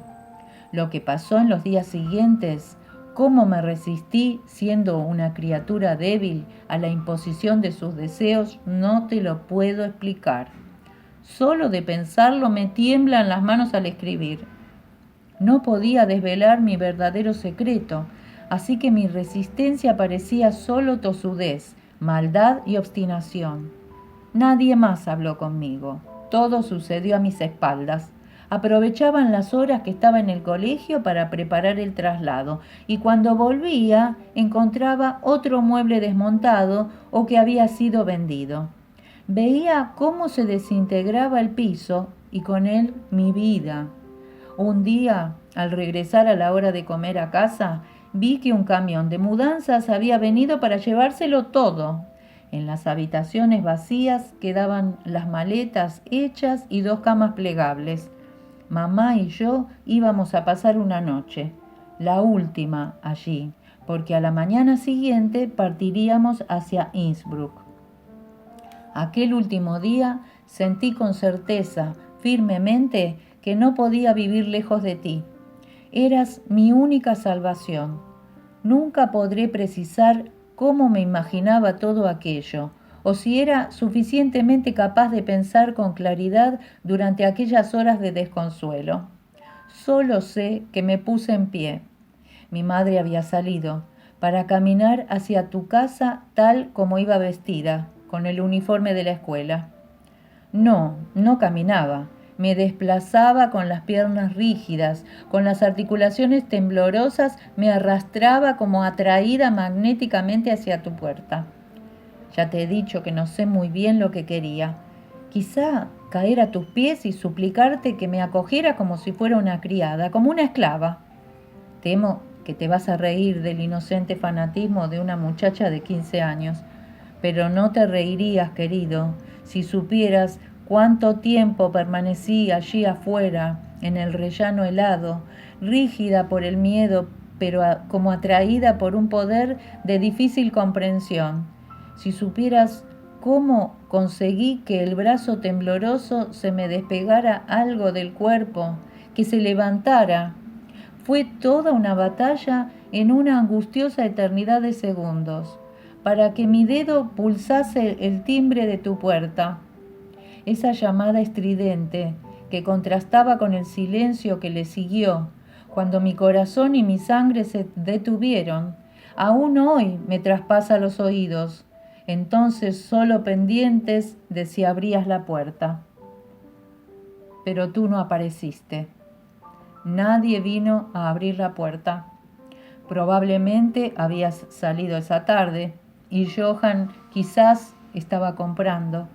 Lo que pasó en los días siguientes, cómo me resistí siendo una criatura débil a la imposición de sus deseos, no te lo puedo explicar. Solo de pensarlo me tiemblan las manos al escribir. No podía desvelar mi verdadero secreto, así que mi resistencia parecía solo tosudez, maldad y obstinación. Nadie más habló conmigo. Todo sucedió a mis espaldas. Aprovechaban las horas que estaba en el colegio para preparar el traslado, y cuando volvía encontraba otro mueble desmontado o que había sido vendido. Veía cómo se desintegraba el piso y con él mi vida. Un día, al regresar a la hora de comer a casa, vi que un camión de mudanzas había venido para llevárselo todo. En las habitaciones vacías quedaban las maletas hechas y 2 camas plegables. Mamá y yo íbamos a pasar una noche, la última allí, porque a la mañana siguiente partiríamos hacia Innsbruck. Aquel último día sentí con certeza, firmemente, que no podía vivir lejos de ti. Eras mi única salvación. Nunca podré precisar cómo me imaginaba todo aquello, o si era suficientemente capaz de pensar con claridad durante aquellas horas de desconsuelo. Solo sé que me puse en pie. Mi madre había salido para caminar hacia tu casa tal como iba vestida, con el uniforme de la escuela. No caminaba. Me desplazaba con las piernas rígidas, con las articulaciones temblorosas, me arrastraba como atraída magnéticamente hacia tu puerta. Ya te he dicho que no sé muy bien lo que quería. Quizá caer a tus pies y suplicarte que me acogiera como si fuera una criada, como una esclava. Temo que te vas a reír del inocente fanatismo de una muchacha de 15 años, pero no te reirías, querido, si supieras cuánto tiempo permanecí allí afuera, en el rellano helado, rígida por el miedo, pero como atraída por un poder de difícil comprensión. Si supieras cómo conseguí que el brazo tembloroso se me despegara algo del cuerpo, que se levantara. Fue toda una batalla en una angustiosa eternidad de segundos, para que mi dedo pulsase el timbre de tu puerta. Esa llamada estridente que contrastaba con el silencio que le siguió, cuando mi corazón y mi sangre se detuvieron, aún hoy me traspasa los oídos, entonces solo pendientes de si abrías la puerta. Pero tú no apareciste. Nadie vino a abrir la puerta. Probablemente habías salido esa tarde y Johann quizás estaba comprando.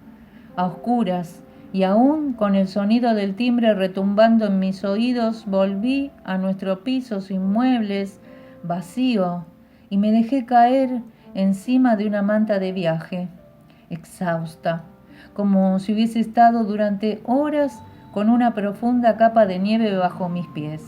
A oscuras y aún con el sonido del timbre retumbando en mis oídos, volví a nuestro piso sin muebles, vacío, y me dejé caer encima de una manta de viaje, exhausta, como si hubiese estado durante horas con una profunda capa de nieve bajo mis pies.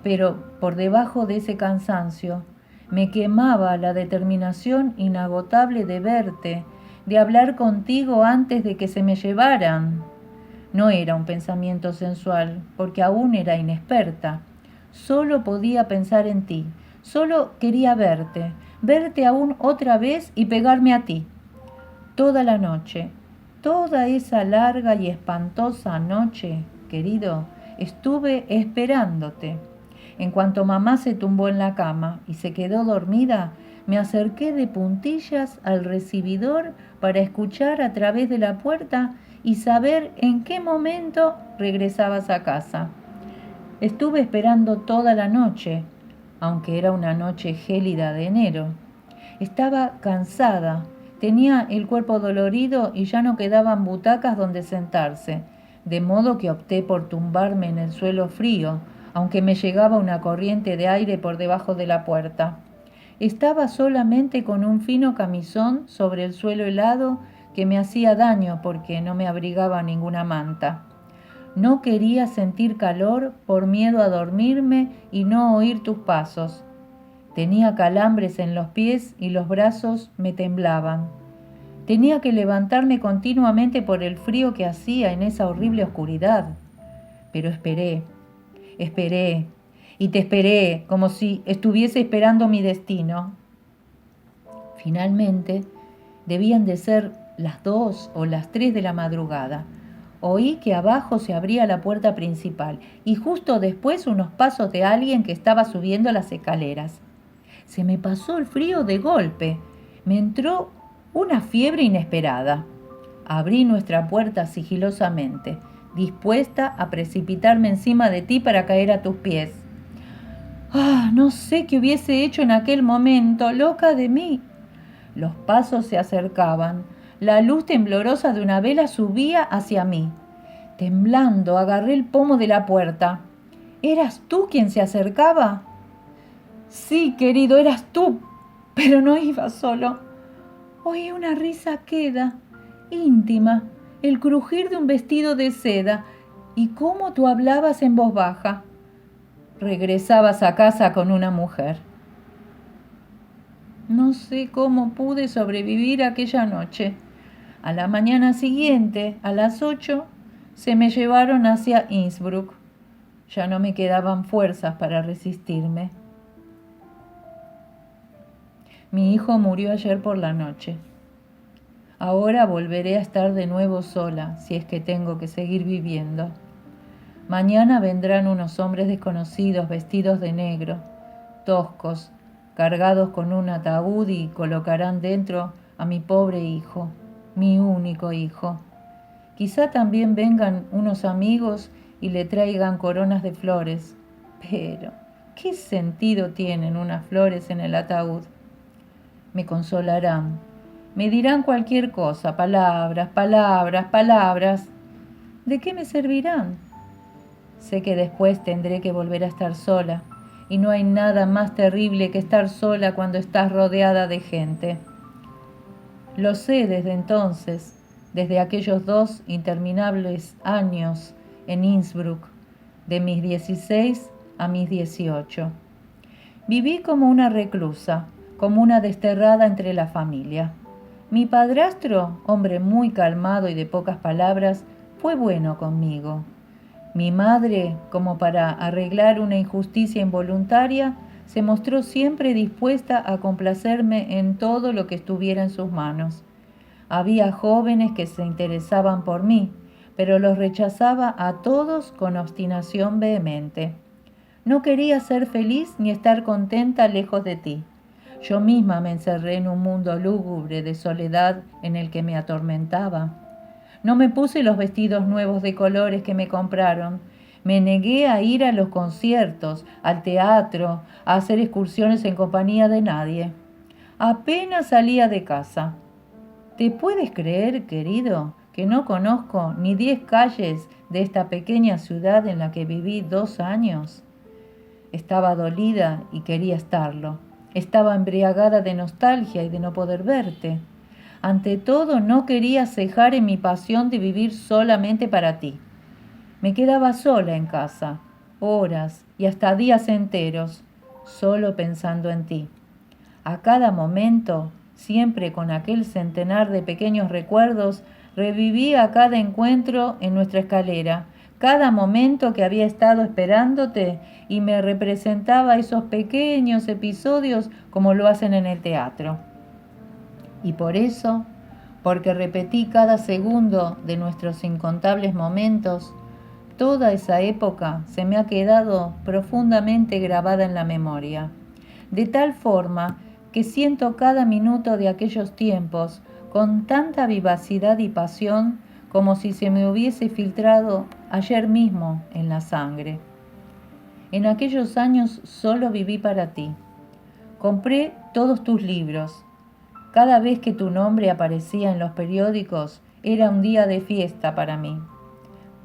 Pero por debajo de ese cansancio me quemaba la determinación inagotable de verte, de hablar contigo antes de que se me llevaran. No era un pensamiento sensual, porque aún era inexperta. Solo podía pensar en ti, solo quería verte aún otra vez y pegarme a ti. Toda la noche, toda esa larga y espantosa noche, querido, estuve esperándote. En cuanto mamá se tumbó en la cama y se quedó dormida, me acerqué de puntillas al recibidor para escuchar a través de la puerta y saber en qué momento regresabas a casa. Estuve esperando toda la noche, aunque era una noche gélida de enero. Estaba cansada, tenía el cuerpo dolorido y ya no quedaban butacas donde sentarse, de modo que opté por tumbarme en el suelo frío, aunque me llegaba una corriente de aire por debajo de la puerta. Estaba solamente con un fino camisón sobre el suelo helado que me hacía daño porque no me abrigaba ninguna manta. No quería sentir calor por miedo a dormirme y no oír tus pasos. Tenía calambres en los pies y los brazos me temblaban. Tenía que levantarme continuamente por el frío que hacía en esa horrible oscuridad. Pero esperé y te esperé como si estuviese esperando mi destino. Finalmente, debían de ser las 2 o las 3 de la madrugada. Oí que abajo se abría la puerta principal y justo después unos pasos de alguien que estaba subiendo las escaleras. Se me pasó el frío de golpe. Me entró una fiebre inesperada. Abrí nuestra puerta sigilosamente. dispuesta a precipitarme encima de ti para caer a tus pies. Ah, no sé qué hubiese hecho en aquel momento, loca de mí. Los pasos se acercaban. La luz temblorosa de una vela subía hacia mí. Temblando, agarré el pomo de la puerta. ¿Eras tú quien se acercaba? Sí, querido, eras tú, pero no iba solo. Oí una risa queda, íntima, el crujir de un vestido de seda, y cómo tú hablabas en voz baja. Regresabas a casa con una mujer. No sé cómo pude sobrevivir aquella noche. A la mañana siguiente, a las 8, se me llevaron hacia Innsbruck. Ya no me quedaban fuerzas para resistirme. Mi hijo murió ayer por la noche. Ahora volveré a estar de nuevo sola, si es que tengo que seguir viviendo. Mañana vendrán unos hombres desconocidos vestidos de negro, toscos, cargados con un ataúd y colocarán dentro a mi pobre hijo, mi único hijo. Quizá también vengan unos amigos y le traigan coronas de flores. Pero, ¿qué sentido tienen unas flores en el ataúd? Me consolarán. Me dirán cualquier cosa, palabras, palabras, palabras. ¿De qué me servirán? Sé que después tendré que volver a estar sola, y no hay nada más terrible que estar sola cuando estás rodeada de gente. Lo sé desde entonces, desde aquellos 2 interminables años en Innsbruck, de mis 16 a mis 18. Viví como una reclusa, como una desterrada entre la familia. Mi padrastro, hombre muy calmado y de pocas palabras, fue bueno conmigo. Mi madre, como para arreglar una injusticia involuntaria, se mostró siempre dispuesta a complacerme en todo lo que estuviera en sus manos. Había jóvenes que se interesaban por mí, pero los rechazaba a todos con obstinación vehemente. No quería ser feliz ni estar contenta lejos de ti. Yo misma me encerré en un mundo lúgubre de soledad en el que me atormentaba. No me puse los vestidos nuevos de colores que me compraron. Me negué a ir a los conciertos, al teatro, a hacer excursiones en compañía de nadie. Apenas salía de casa. ¿Te puedes creer, querido, que no conozco ni 10 calles de esta pequeña ciudad en la que viví 2 años? Estaba dolida y quería estarlo. Estaba embriagada de nostalgia y de no poder verte. Ante todo, no quería cejar en mi pasión de vivir solamente para ti. Me quedaba sola en casa, horas y hasta días enteros, solo pensando en ti. A cada momento, siempre con aquel centenar de pequeños recuerdos, revivía cada encuentro en nuestra escalera, cada momento que había estado esperándote y me representaba esos pequeños episodios como lo hacen en el teatro. Y por eso, porque repetí cada segundo de nuestros incontables momentos, toda esa época se me ha quedado profundamente grabada en la memoria, de tal forma que siento cada minuto de aquellos tiempos con tanta vivacidad y pasión como si se me hubiese filtrado ayer mismo en la sangre. En aquellos años solo viví para ti. Compré todos tus libros. Cada vez que tu nombre aparecía en los periódicos, era un día de fiesta para mí.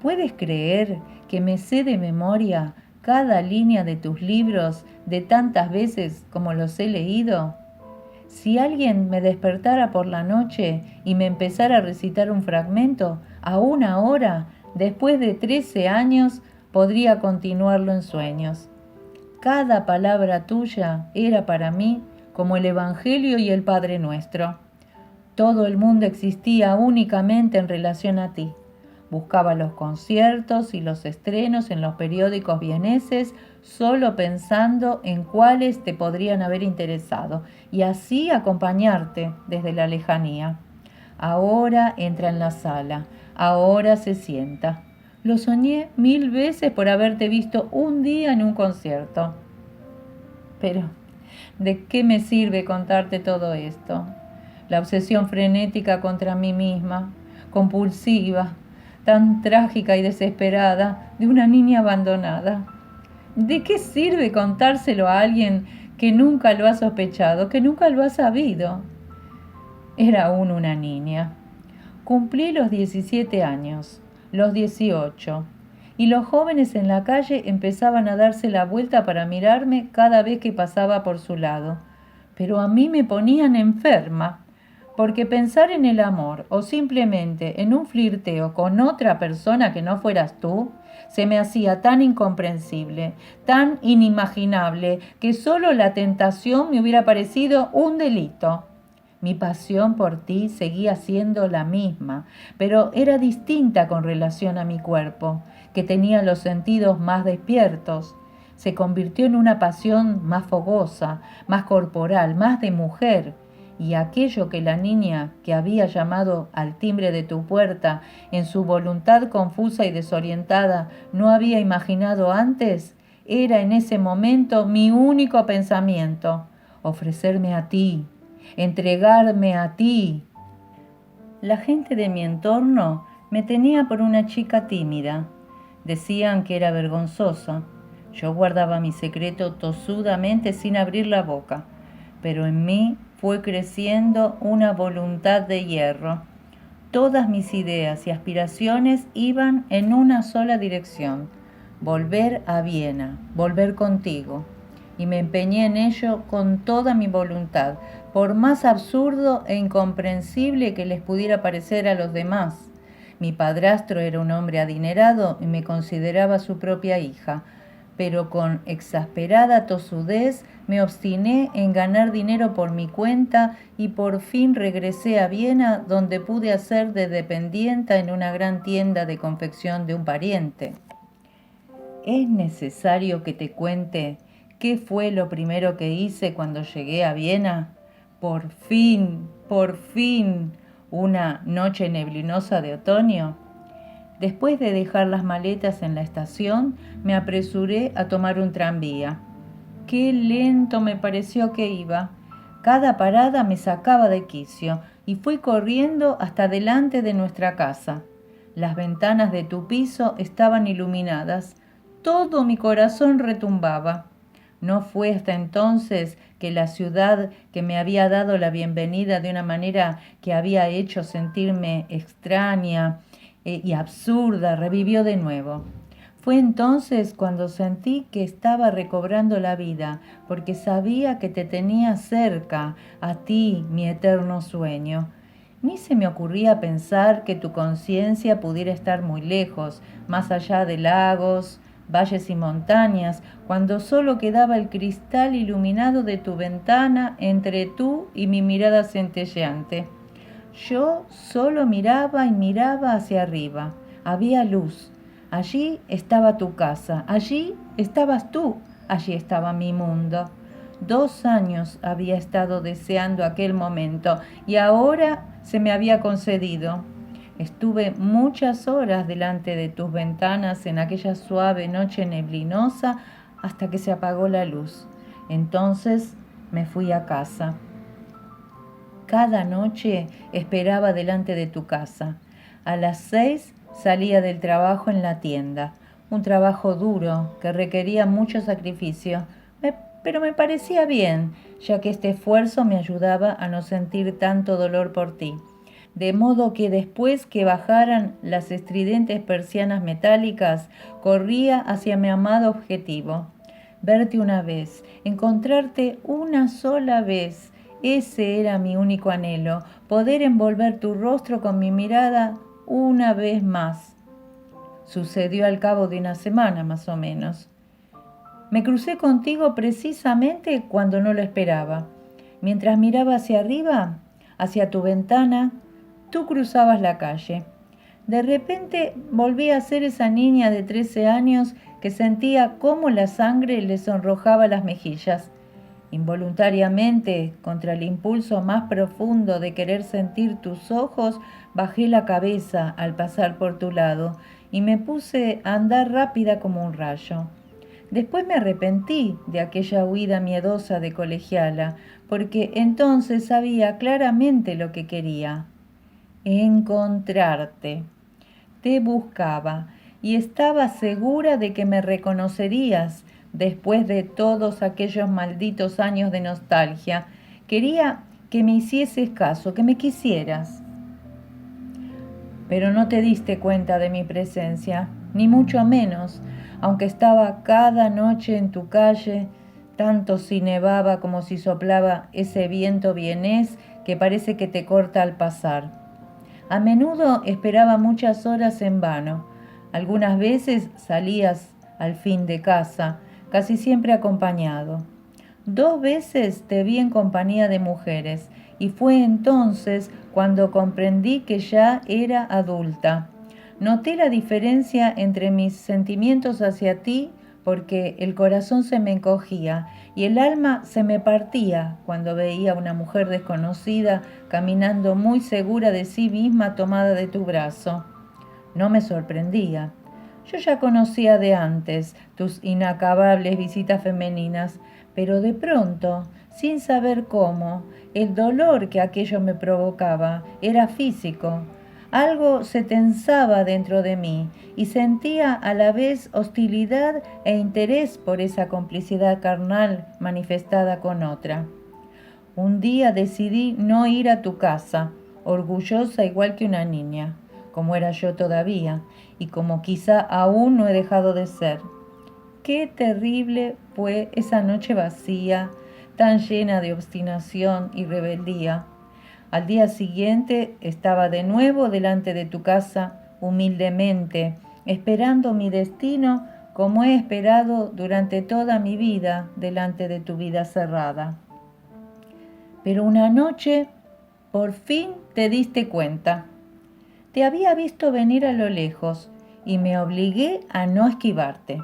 ¿Puedes creer que me sé de memoria cada línea de tus libros de tantas veces como los he leído? Si alguien me despertara por la noche y me empezara a recitar un fragmento, aún ahora, después de 13 años, podría continuarlo en sueños. Cada palabra tuya era para mí como el Evangelio y el Padre Nuestro. Todo el mundo existía únicamente en relación a ti. Buscaba los conciertos y los estrenos en los periódicos vieneses solo pensando en cuáles te podrían haber interesado y así acompañarte desde la lejanía. Ahora entra en la sala, ahora se sienta. Lo soñé 1000 veces por haberte visto un día en un concierto. Pero, ¿de qué me sirve contarte todo esto? La obsesión frenética contra mí misma, compulsiva, tan trágica y desesperada de una niña abandonada. ¿De qué sirve contárselo a alguien que nunca lo ha sospechado, que nunca lo ha sabido? Era aún una niña. Cumplí los 17 años, los 18, y los jóvenes en la calle empezaban a darse la vuelta para mirarme cada vez que pasaba por su lado. Pero a mí me ponían enferma, porque pensar en el amor o simplemente en un flirteo con otra persona que no fueras tú, se me hacía tan incomprensible, tan inimaginable, que solo la tentación me hubiera parecido un delito. Mi pasión por ti seguía siendo la misma, pero era distinta con relación a mi cuerpo, que tenía los sentidos más despiertos. Se convirtió en una pasión más fogosa, más corporal, más de mujer, y aquello que la niña que había llamado al timbre de tu puerta, en su voluntad confusa y desorientada, no había imaginado antes, era en ese momento mi único pensamiento: ofrecerme a ti, entregarme a ti. La gente de mi entorno me tenía por una chica tímida. Decían que era vergonzosa. Yo guardaba mi secreto tosudamente sin abrir la boca, pero en mí fue creciendo una voluntad de hierro. Todas mis ideas y aspiraciones iban en una sola dirección: volver a Viena, volver contigo. Y me empeñé en ello con toda mi voluntad, por más absurdo e incomprensible que les pudiera parecer a los demás. Mi padrastro era un hombre adinerado y me consideraba su propia hija, pero con exasperada tosudez me obstiné en ganar dinero por mi cuenta y por fin regresé a Viena, donde pude hacer de dependienta en una gran tienda de confección de un pariente. ¿Es necesario que te cuente qué fue lo primero que hice cuando llegué a Viena? Por fin, una noche neblinosa de otoño. Después de dejar las maletas en la estación, me apresuré a tomar un tranvía. Qué lento me pareció que iba. Cada parada me sacaba de quicio y fui corriendo hasta delante de nuestra casa. Las ventanas de tu piso estaban iluminadas. Todo mi corazón retumbaba. No fue hasta entonces que la ciudad, que me había dado la bienvenida de una manera que había hecho sentirme extraña y absurda, revivió de nuevo. Fue entonces cuando sentí que estaba recobrando la vida, porque sabía que te tenía cerca, a ti, mi eterno sueño. Ni se me ocurría pensar que tu conciencia pudiera estar muy lejos, más allá de lagos, valles y montañas, cuando solo quedaba el cristal iluminado de tu ventana entre tú y mi mirada centelleante. Yo solo miraba y miraba hacia arriba. Había luz. Allí estaba tu casa, allí estabas tú, allí estaba mi mundo. 2 años había estado deseando aquel momento y ahora se me había concedido. Estuve muchas horas delante de tus ventanas en aquella suave noche neblinosa hasta que se apagó la luz. Entonces me fui a casa. Cada noche esperaba delante de tu casa. A las 6 salía del trabajo en la tienda, un trabajo duro que requería mucho sacrificio, pero me parecía bien, ya que este esfuerzo me ayudaba a no sentir tanto dolor por ti. De modo que después que bajaran las estridentes persianas metálicas, corría hacia mi amado objetivo. Verte una vez, encontrarte una sola vez. Ese era mi único anhelo, poder envolver tu rostro con mi mirada una vez más. Sucedió al cabo de una semana más o menos. Me crucé contigo precisamente cuando no lo esperaba. Mientras miraba hacia arriba, hacia tu ventana, tú cruzabas la calle. De repente volví a ser esa niña de 13 años que sentía cómo la sangre le sonrojaba las mejillas. Involuntariamente, contra el impulso más profundo de querer sentir tus ojos, bajé la cabeza al pasar por tu lado y me puse a andar rápida como un rayo. Después me arrepentí de aquella huida miedosa de colegiala, porque entonces sabía claramente lo que quería: encontrarte. te buscaba y estaba segura de que me reconocerías después de todos aquellos malditos años de nostalgia. Quería que me hicieses caso, que me quisieras. Pero no te diste cuenta de mi presencia, ni mucho menos, aunque estaba cada noche en tu calle, tanto si nevaba como si soplaba ese viento vienés que parece que te corta al pasar. A menudo esperaba muchas horas en vano. Algunas veces salías al fin de casa, casi siempre acompañado. 2 veces te vi en compañía de mujeres y fue entonces cuando comprendí que ya era adulta. Noté la diferencia entre mis sentimientos hacia ti porque el corazón se me encogía y el alma se me partía cuando veía a una mujer desconocida caminando muy segura de sí misma tomada de tu brazo. No me sorprendía. Yo ya conocía de antes tus inacabables visitas femeninas, pero de pronto, sin saber cómo, el dolor que aquello me provocaba era físico. Algo se tensaba dentro de mí y sentía a la vez hostilidad e interés por esa complicidad carnal manifestada con otra. Un día decidí no ir a tu casa, orgullosa igual que una niña, como era yo todavía, y como quizá aún no he dejado de ser. Qué terrible fue esa noche vacía, tan llena de obstinación y rebeldía. Al día siguiente estaba de nuevo delante de tu casa, humildemente, esperando mi destino como he esperado durante toda mi vida delante de tu vida cerrada. Pero una noche, por fin te diste cuenta. Te había visto venir a lo lejos y me obligué a no esquivarte.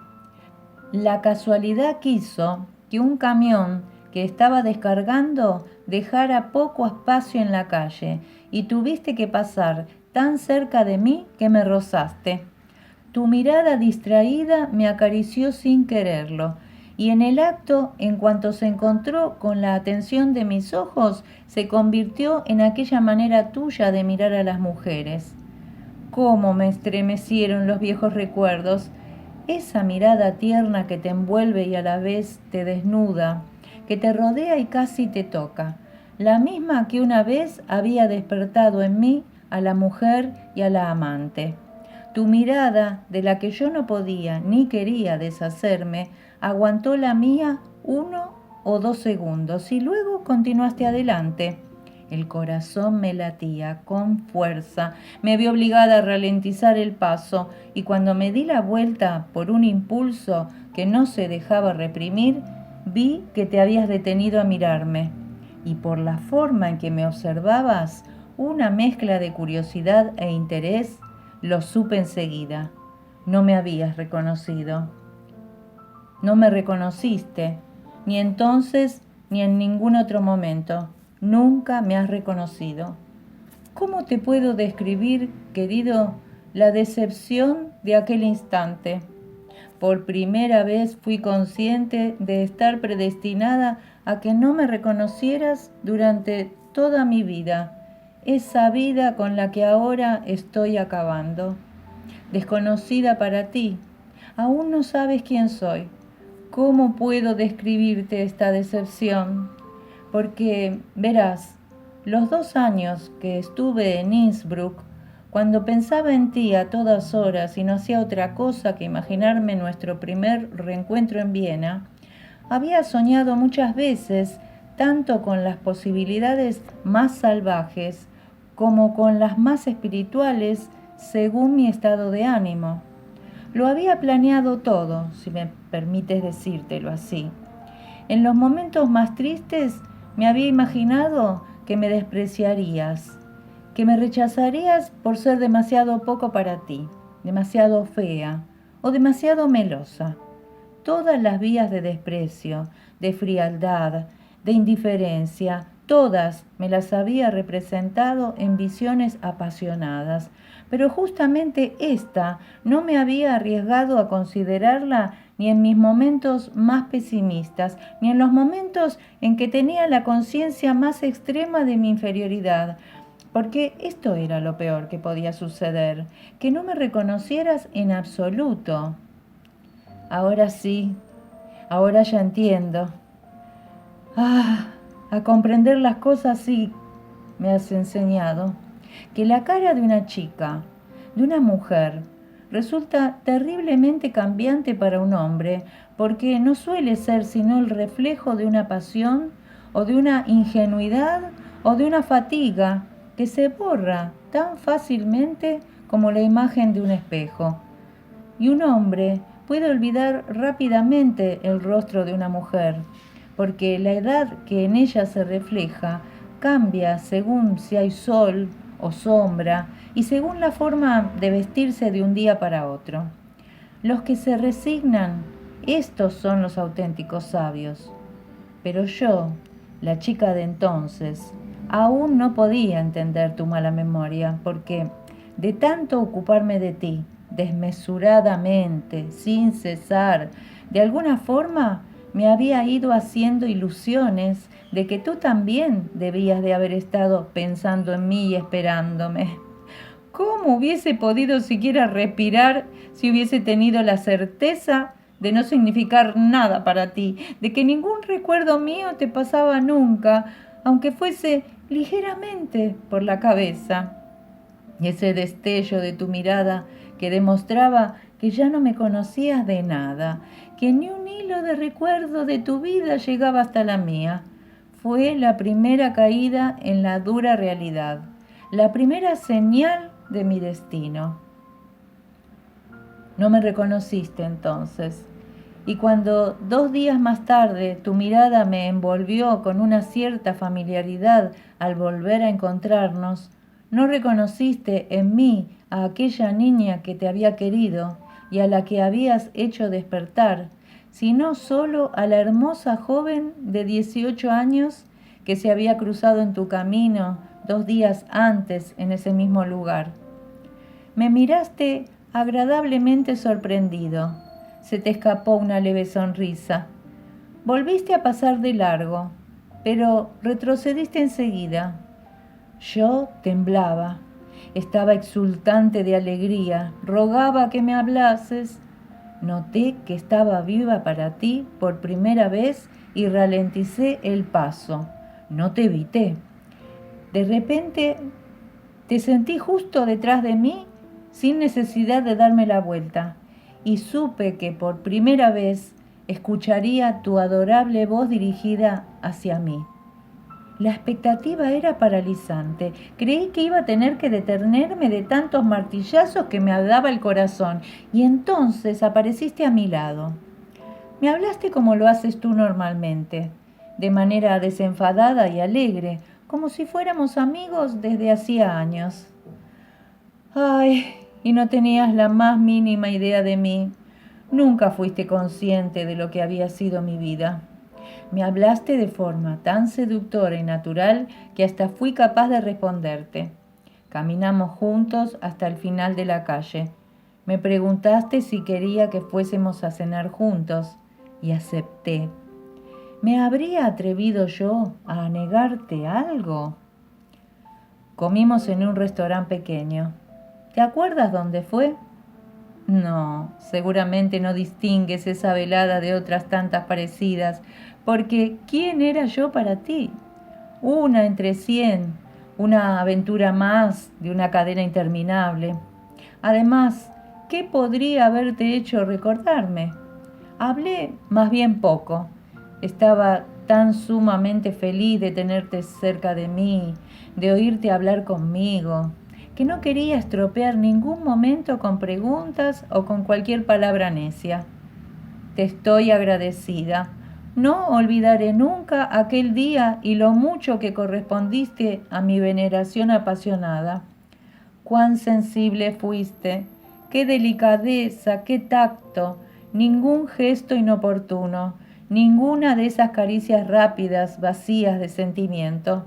La casualidad quiso que un camión que estaba descargando dejara poco espacio en la calle y tuviste que pasar tan cerca de mí que me rozaste. Tu mirada distraída me acarició sin quererlo y en el acto, en cuanto se encontró con la atención de mis ojos, se convirtió en aquella manera tuya de mirar a las mujeres. Cómo me estremecieron los viejos recuerdos, esa mirada tierna que te envuelve y a la vez te desnuda, que te rodea y casi te toca, la misma que una vez había despertado en mí a la mujer y a la amante. Tu mirada, de la que yo no podía ni quería deshacerme, aguantó la mía 1 o 2 segundos y luego continuaste adelante. El corazón me latía con fuerza, me vi obligada a ralentizar el paso y cuando me di la vuelta por un impulso que no se dejaba reprimir, vi que te habías detenido a mirarme y por la forma en que me observabas, una mezcla de curiosidad e interés, lo supe enseguida. No me habías reconocido. No me reconociste, ni entonces ni en ningún otro momento. Nunca me has reconocido. ¿Cómo te puedo describir, querido, la decepción de aquel instante? Por primera vez fui consciente de estar predestinada a que no me reconocieras durante toda mi vida, esa vida con la que ahora estoy acabando. Desconocida para ti, aún no sabes quién soy. ¿Cómo puedo describirte esta decepción? Porque, verás, los 2 años que estuve en Innsbruck, cuando pensaba en ti a todas horas y no hacía otra cosa que imaginarme nuestro primer reencuentro en Viena, había soñado muchas veces tanto con las posibilidades más salvajes como con las más espirituales según mi estado de ánimo. Lo había planeado todo, si me permites decírtelo así. En los momentos más tristes me había imaginado que me despreciarías, que me rechazarías por ser demasiado poco para ti, demasiado fea o demasiado melosa. Todas las vías de desprecio, de frialdad, de indiferencia, todas me las había representado en visiones apasionadas, pero justamente esta no me había arriesgado a considerarla ni en mis momentos más pesimistas, ni en los momentos en que tenía la conciencia más extrema de mi inferioridad, Porque esto era lo peor que podía suceder, que no me reconocieras en absoluto. Ahora sí, ahora ya entiendo. A comprender las cosas sí me has enseñado. Que la cara de una chica, de una mujer, resulta terriblemente cambiante para un hombre, porque no suele ser sino el reflejo de una pasión o de una ingenuidad o de una fatiga que se borra tan fácilmente como la imagen de un espejo. Y un hombre puede olvidar rápidamente el rostro de una mujer, porque la edad que en ella se refleja cambia según si hay sol o sombra y según la forma de vestirse de un día para otro. Los que se resignan, estos son los auténticos sabios. Pero yo, la chica de entonces, aún no podía entender tu mala memoria, porque de tanto ocuparme de ti, desmesuradamente, sin cesar, de alguna forma me había ido haciendo ilusiones de que tú también debías de haber estado pensando en mí y esperándome. ¿Cómo hubiese podido siquiera respirar si hubiese tenido la certeza de no significar nada para ti, de que ningún recuerdo mío te pasaba nunca, aunque fuese ligeramente por la cabeza? Ese destello de tu mirada que demostraba que ya no me conocías de nada, que ni un hilo de recuerdo de tu vida llegaba hasta la mía, fue la primera caída en la dura realidad, la primera señal de mi destino. No me reconociste entonces, y cuando 2 días más tarde tu mirada me envolvió con una cierta familiaridad al volver a encontrarnos, no reconociste en mí a aquella niña que te había querido y a la que habías hecho despertar, sino solo a la hermosa joven de 18 años que se había cruzado en tu camino 2 días antes en ese mismo lugar. Me miraste agradablemente sorprendido. Se te escapó una leve sonrisa. Volviste a pasar de largo, pero retrocediste enseguida. Yo temblaba. Estaba exultante de alegría. Rogaba que me hablases. Noté que estaba viva para ti por primera vez y ralenticé el paso. No te evité. De repente te sentí justo detrás de mí sin necesidad de darme la vuelta y supe que por primera vez escucharía tu adorable voz dirigida hacia mí. La expectativa era paralizante. Creí que iba a tener que detenerme de tantos martillazos que me daba el corazón y entonces apareciste a mi lado. Me hablaste como lo haces tú normalmente, de manera desenfadada y alegre, como si fuéramos amigos desde hacía años. Ay, y no tenías la más mínima idea de mí. Nunca fuiste consciente de lo que había sido mi vida. Me hablaste de forma tan seductora y natural que hasta fui capaz de responderte. Caminamos juntos hasta el final de la calle. Me preguntaste si quería que fuésemos a cenar juntos y acepté. ¿Me habría atrevido yo a negarte algo? Comimos en un restaurante pequeño. ¿Te acuerdas dónde fue? No, seguramente no distingues esa velada de otras tantas parecidas, porque ¿quién era yo para ti? Una entre 100, una aventura más de una cadena interminable. Además, ¿qué podría haberte hecho recordarme? Hablé más bien poco. Estaba tan sumamente feliz de tenerte cerca de mí, de oírte hablar conmigo, que no quería estropear ningún momento con preguntas o con cualquier palabra necia. Te estoy agradecida. No olvidaré nunca aquel día y lo mucho que correspondiste a mi veneración apasionada. Cuán sensible fuiste, qué delicadeza, qué tacto, ningún gesto inoportuno, ninguna de esas caricias rápidas, vacías de sentimiento.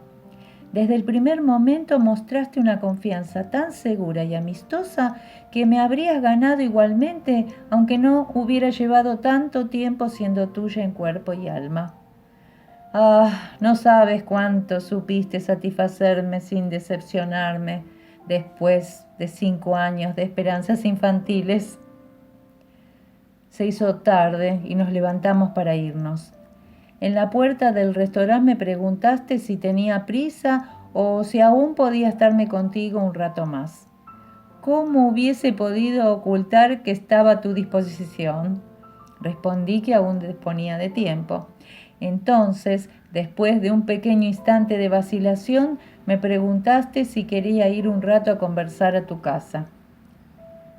Desde el primer momento mostraste una confianza tan segura y amistosa que me habrías ganado igualmente, aunque no hubiera llevado tanto tiempo siendo tuya en cuerpo y alma. Ah, no sabes cuánto supiste satisfacerme sin decepcionarme después de 5 años de esperanzas infantiles. Se hizo tarde y nos levantamos para irnos. En la puerta del restaurante me preguntaste si tenía prisa o si aún podía estarme contigo un rato más. ¿Cómo hubiese podido ocultar que estaba a tu disposición? Respondí que aún disponía de tiempo. Entonces, después de un pequeño instante de vacilación, me preguntaste si quería ir un rato a conversar a tu casa.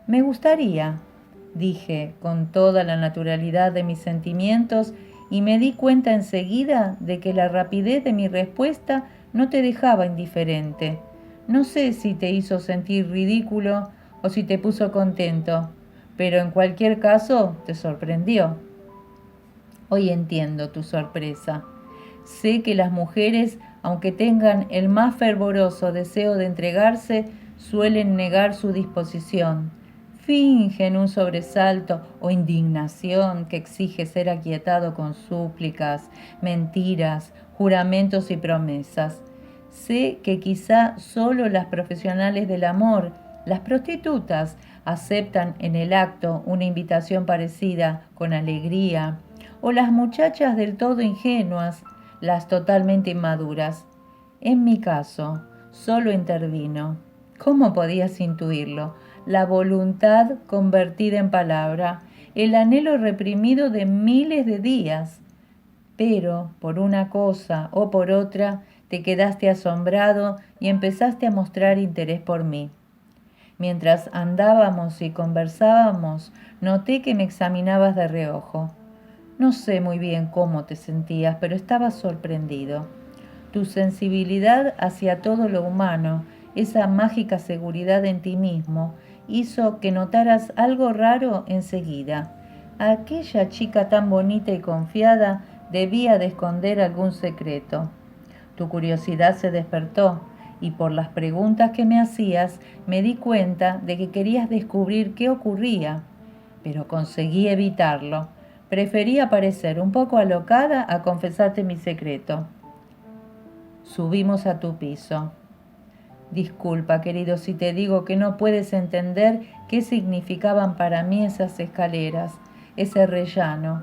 Me gustaría, dije con toda la naturalidad de mis sentimientos, y me di cuenta enseguida de que la rapidez de mi respuesta no te dejaba indiferente. No sé si te hizo sentir ridículo o si te puso contento, pero en cualquier caso te sorprendió. Hoy entiendo tu sorpresa. Sé que las mujeres, aunque tengan el más fervoroso deseo de entregarse, suelen negar su disposición. Fingen un sobresalto o indignación que exige ser aquietado con súplicas, mentiras, juramentos y promesas. Sé que quizá solo las profesionales del amor, las prostitutas, aceptan en el acto una invitación parecida con alegría, o las muchachas del todo ingenuas, las totalmente inmaduras. En mi caso, solo intervino. ¿Cómo podías intuirlo? La voluntad convertida en palabra, el anhelo reprimido de miles de días. Pero, por una cosa o por otra, te quedaste asombrado y empezaste a mostrar interés por mí. Mientras andábamos y conversábamos, noté que me examinabas de reojo. No sé muy bien cómo te sentías, pero estabas sorprendido. Tu sensibilidad hacia todo lo humano, esa mágica seguridad en ti mismo, hizo que notaras algo raro enseguida. Aquella chica tan bonita y confiada debía de esconder algún secreto. Tu curiosidad se despertó y por las preguntas que me hacías me di cuenta de que querías descubrir qué ocurría, pero conseguí evitarlo. Preferí parecer un poco alocada a confesarte mi secreto. Subimos a tu piso. Disculpa, querido, si te digo que no puedes entender qué significaban para mí esas escaleras, ese rellano.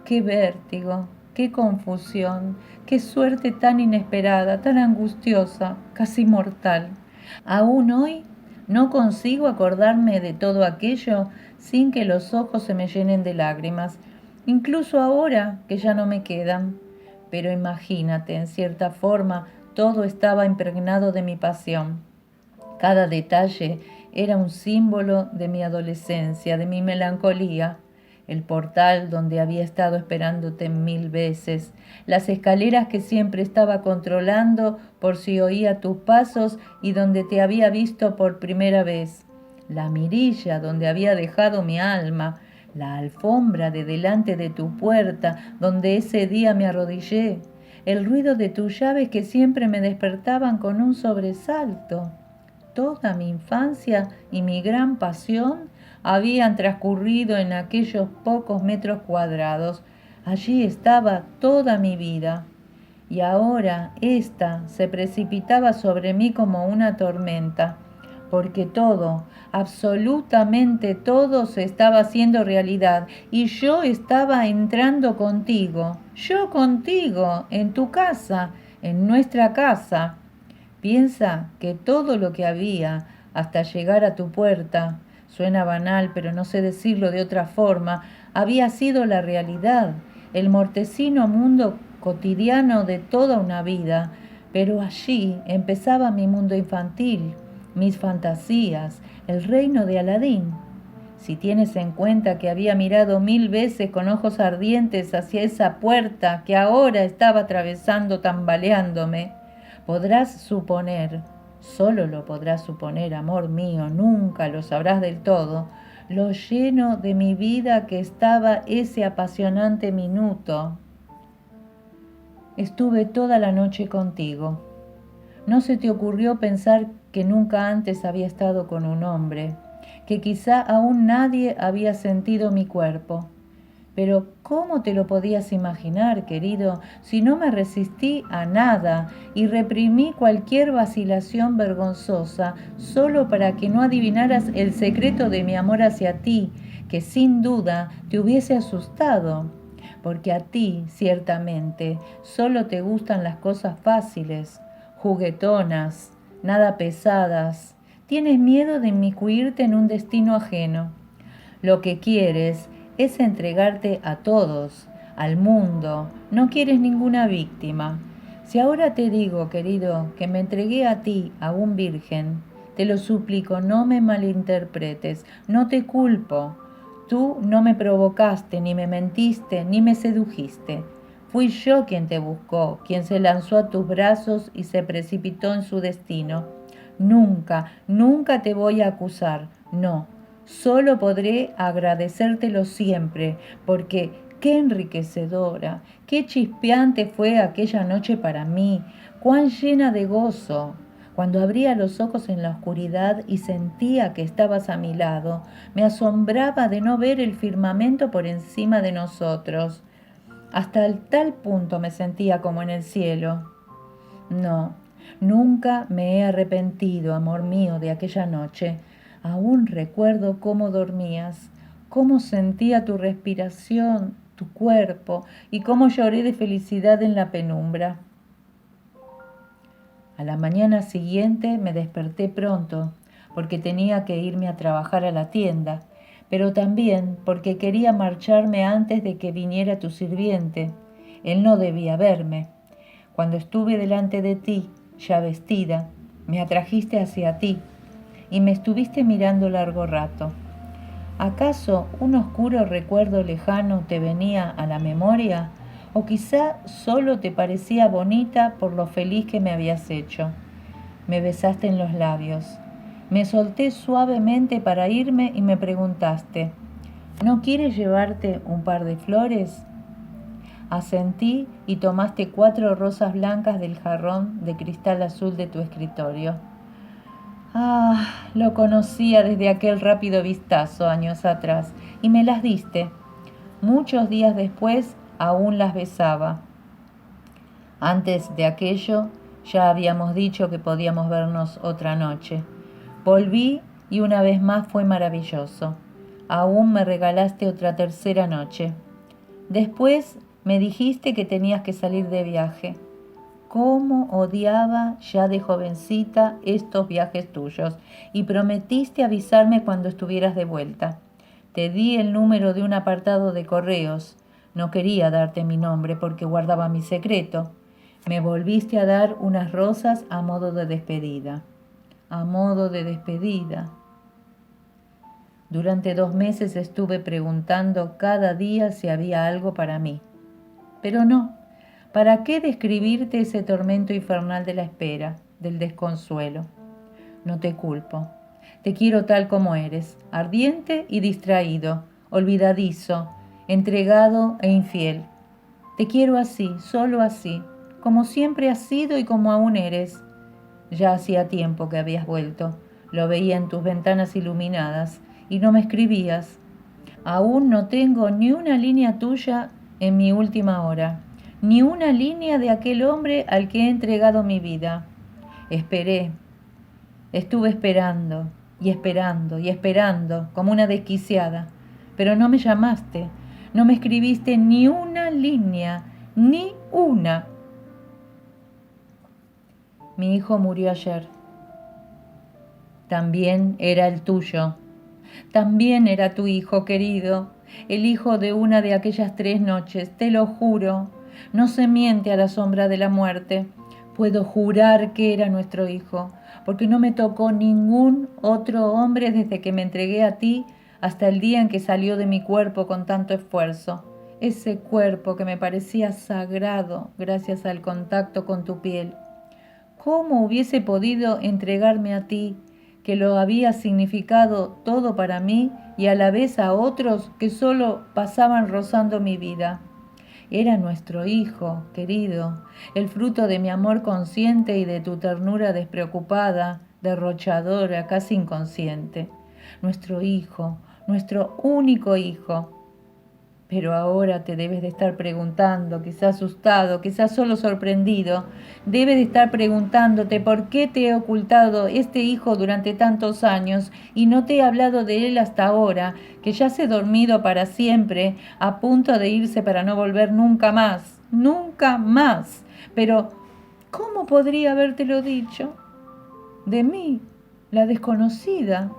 Qué vértigo, qué confusión, qué suerte tan inesperada, tan angustiosa, casi mortal. Aún hoy no consigo acordarme de todo aquello sin que los ojos se me llenen de lágrimas, incluso ahora que ya no me quedan. Pero imagínate, en cierta forma, todo estaba impregnado de mi pasión. Cada detalle era un símbolo de mi adolescencia, de mi melancolía. El portal donde había estado esperándote 1000 veces, las escaleras que siempre estaba controlando por si oía tus pasos y donde te había visto por primera vez, la mirilla donde había dejado mi alma, la alfombra de delante de tu puerta donde ese día me arrodillé, el ruido de tus llaves que siempre me despertaban con un sobresalto. Toda mi infancia y mi gran pasión habían transcurrido en aquellos pocos metros cuadrados. Allí estaba toda mi vida. Y ahora ésta se precipitaba sobre mí como una tormenta, porque todo, absolutamente todo se estaba haciendo realidad y yo estaba entrando contigo, yo contigo, en tu casa, en nuestra casa. Piensa que todo lo que había hasta llegar a tu puerta, suena banal, pero no sé decirlo de otra forma, había sido la realidad, el mortecino mundo cotidiano de toda una vida, pero allí empezaba mi mundo infantil, mis fantasías, el reino de Aladín. Si tienes en cuenta que había mirado 1000 veces con ojos ardientes hacia esa puerta que ahora estaba atravesando tambaleándome, podrás suponer, solo lo podrás suponer, amor mío, nunca lo sabrás del todo, lo lleno de mi vida que estaba ese apasionante minuto. Estuve toda la noche contigo. No se te ocurrió pensar que nunca antes había estado con un hombre, que quizá aún nadie había sentido mi cuerpo. Pero ¿cómo te lo podías imaginar, querido, si no me resistí a nada y reprimí cualquier vacilación vergonzosa solo para que no adivinaras el secreto de mi amor hacia ti, que sin duda te hubiese asustado? Porque a ti, ciertamente, solo te gustan las cosas fáciles, juguetonas, nada pesadas. Tienes miedo de inmiscuirte en un destino ajeno. Lo que quieres es entregarte a todos, al mundo. No quieres ninguna víctima. Si ahora te digo, querido, que me entregué a ti, a un virgen, te lo suplico, no me malinterpretes, no te culpo. Tú no me provocaste, ni me mentiste, ni me sedujiste. Fui yo quien te buscó, quien se lanzó a tus brazos y se precipitó en su destino. Nunca, nunca te voy a acusar, no. Solo podré agradecértelo siempre, porque qué enriquecedora, qué chispeante fue aquella noche para mí, cuán llena de gozo. Cuando abría los ojos en la oscuridad y sentía que estabas a mi lado, me asombraba de no ver el firmamento por encima de nosotros. Hasta el tal punto me sentía como en el cielo. No, nunca me he arrepentido, amor mío, de aquella noche. Aún recuerdo cómo dormías, cómo sentía tu respiración, tu cuerpo, y cómo lloré de felicidad en la penumbra. A la mañana siguiente me desperté pronto, porque tenía que irme a trabajar a la tienda, pero también porque quería marcharme antes de que viniera tu sirviente. Él no debía verme. Cuando estuve delante de ti, ya vestida, me atrajiste hacia ti y me estuviste mirando largo rato. ¿Acaso un oscuro recuerdo lejano te venía a la memoria? ¿O quizá solo te parecía bonita por lo feliz que me habías hecho? Me besaste en los labios. Me solté suavemente para irme y me preguntaste, ¿no quieres llevarte un par de flores? Asentí y tomaste 4 rosas blancas del jarrón de cristal azul de tu escritorio. Ah, lo conocía desde aquel rápido vistazo años atrás, y me las diste. Muchos días después aún las besaba. Antes de aquello ya habíamos dicho que podíamos vernos otra noche. Volví y una vez más fue maravilloso. Aún me regalaste otra tercera noche. Después me dijiste que tenías que salir de viaje. Cómo odiaba ya de jovencita estos viajes tuyos, y prometiste avisarme cuando estuvieras de vuelta. Te di el número de un apartado de correos. No quería darte mi nombre porque guardaba mi secreto. Me volviste a dar unas rosas a modo de despedida. A modo de despedida. Durante 2 meses estuve preguntando cada día si había algo para mí. Pero no. ¿Para qué describirte ese tormento infernal de la espera, del desconsuelo? No te culpo. Te quiero tal como eres, ardiente y distraído, olvidadizo, entregado e infiel. Te quiero así, solo así, como siempre has sido y como aún eres. Ya hacía tiempo que habías vuelto. Lo veía en tus ventanas iluminadas y no me escribías. Aún no tengo ni una línea tuya en mi última hora, ni una línea de aquel hombre al que he entregado mi vida. Esperé, estuve esperando y esperando y esperando como una desquiciada, pero no me llamaste, no me escribiste ni una línea, ni una. Mi hijo murió ayer. También era el tuyo. También era tu hijo querido, el hijo de una de aquellas 3 noches, te lo juro. No se miente a la sombra de la muerte. Puedo jurar que era nuestro hijo, porque no me tocó ningún otro hombre desde que me entregué a ti hasta el día en que salió de mi cuerpo con tanto esfuerzo. Ese cuerpo que me parecía sagrado gracias al contacto con tu piel. ¿Cómo hubiese podido entregarme a ti, que lo había significado todo para mí y a la vez a otros que solo pasaban rozando mi vida? Era nuestro hijo, querido, el fruto de mi amor consciente y de tu ternura despreocupada, derrochadora, casi inconsciente. Nuestro hijo, nuestro único hijo. Pero ahora te debes de estar preguntando, quizás asustado, quizás solo sorprendido, debes de estar preguntándote por qué te he ocultado este hijo durante tantos años y no te he hablado de él hasta ahora, que ya se ha dormido para siempre, a punto de irse para no volver nunca más, nunca más. Pero, ¿cómo podría habértelo dicho? De mí, la desconocida,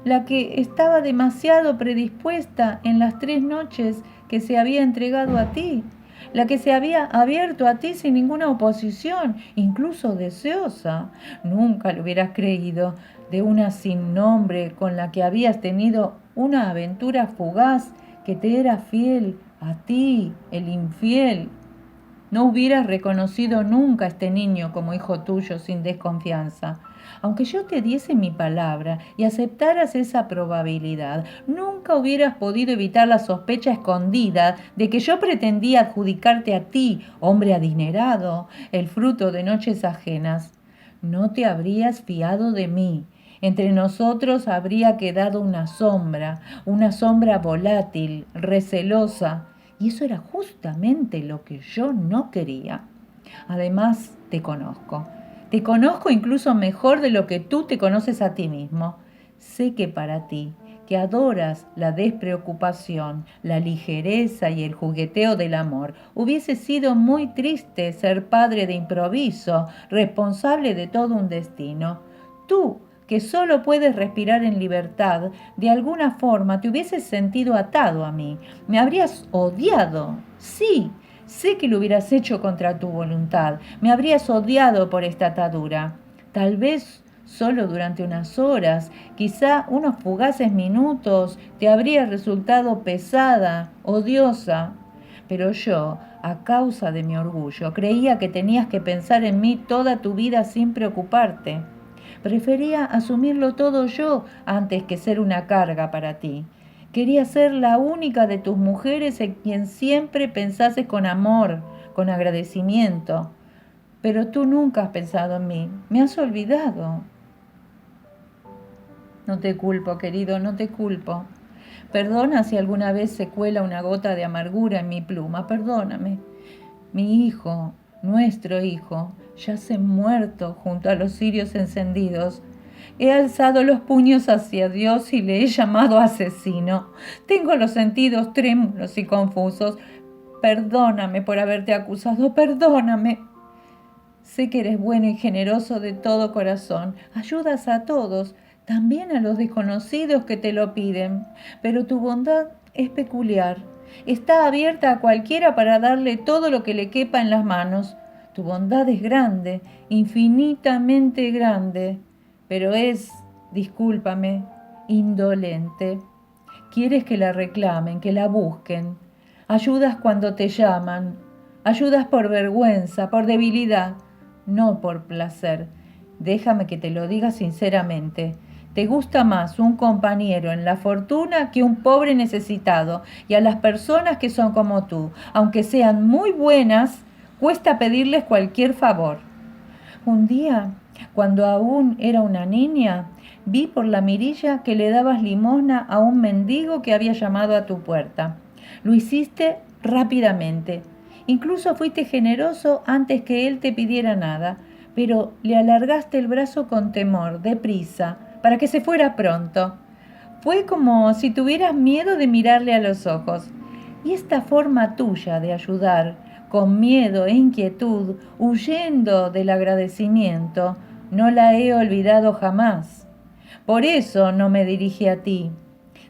la que estaba demasiado predispuesta en las 3 noches que se había entregado a ti, la que se había abierto a ti sin ninguna oposición, incluso deseosa. Nunca lo hubieras creído, de una sin nombre con la que habías tenido una aventura fugaz, que te era fiel a ti, el infiel. No hubieras reconocido nunca a este niño como hijo tuyo sin desconfianza. Aunque yo te diese mi palabra y aceptaras esa probabilidad, nunca hubieras podido evitar la sospecha escondida de que yo pretendía adjudicarte a ti, hombre adinerado, el fruto de noches ajenas. No te habrías fiado de mí. Entre nosotros habría quedado una sombra volátil, recelosa, y eso era justamente lo que yo no quería. Además, te conozco. Te conozco incluso mejor de lo que tú te conoces a ti mismo. Sé que para ti, que adoras la despreocupación, la ligereza y el jugueteo del amor, hubiese sido muy triste ser padre de improviso, responsable de todo un destino. Tú, que solo puedes respirar en libertad, de alguna forma te hubieses sentido atado a mí. Me habrías odiado. Sí, sé que lo hubieras hecho contra tu voluntad. Me habrías odiado por esta atadura. Tal vez solo durante unas horas, quizá unos fugaces minutos, te habría resultado pesada, odiosa. Pero yo, a causa de mi orgullo, creía que tenías que pensar en mí toda tu vida sin preocuparte. Prefería asumirlo todo yo antes que ser una carga para ti. Quería ser la única de tus mujeres en quien siempre pensases con amor, con agradecimiento. Pero tú nunca has pensado en mí. Me has olvidado. No te culpo, querido, no te culpo. Perdona si alguna vez se cuela una gota de amargura en mi pluma. Perdóname. Mi hijo, nuestro hijo, yace muerto junto a los cirios encendidos. He alzado los puños hacia Dios y le he llamado asesino. Tengo los sentidos trémulos y confusos. Perdóname por haberte acusado, perdóname. Sé que eres bueno y generoso de todo corazón. Ayudas a todos, también a los desconocidos que te lo piden. Pero tu bondad es peculiar. Está abierta a cualquiera para darle todo lo que le quepa en las manos. Tu bondad es grande, infinitamente grande, pero es, discúlpame, indolente. Quieres que la reclamen, que la busquen. Ayudas cuando te llaman. Ayudas por vergüenza, por debilidad, no por placer. Déjame que te lo diga sinceramente. Te gusta más un compañero en la fortuna que un pobre necesitado, y a las personas que son como tú, aunque sean muy buenas, cuesta pedirles cualquier favor. Un día, cuando aún era una niña, vi por la mirilla que le dabas limosna a un mendigo que había llamado a tu puerta. Lo hiciste rápidamente. Incluso fuiste generoso antes que él te pidiera nada, pero le alargaste el brazo con temor, deprisa, para que se fuera pronto. Fue como si tuvieras miedo de mirarle a los ojos. Y esta forma tuya de ayudar, con miedo e inquietud, huyendo del agradecimiento, no la he olvidado jamás. Por eso no me dirigí a ti.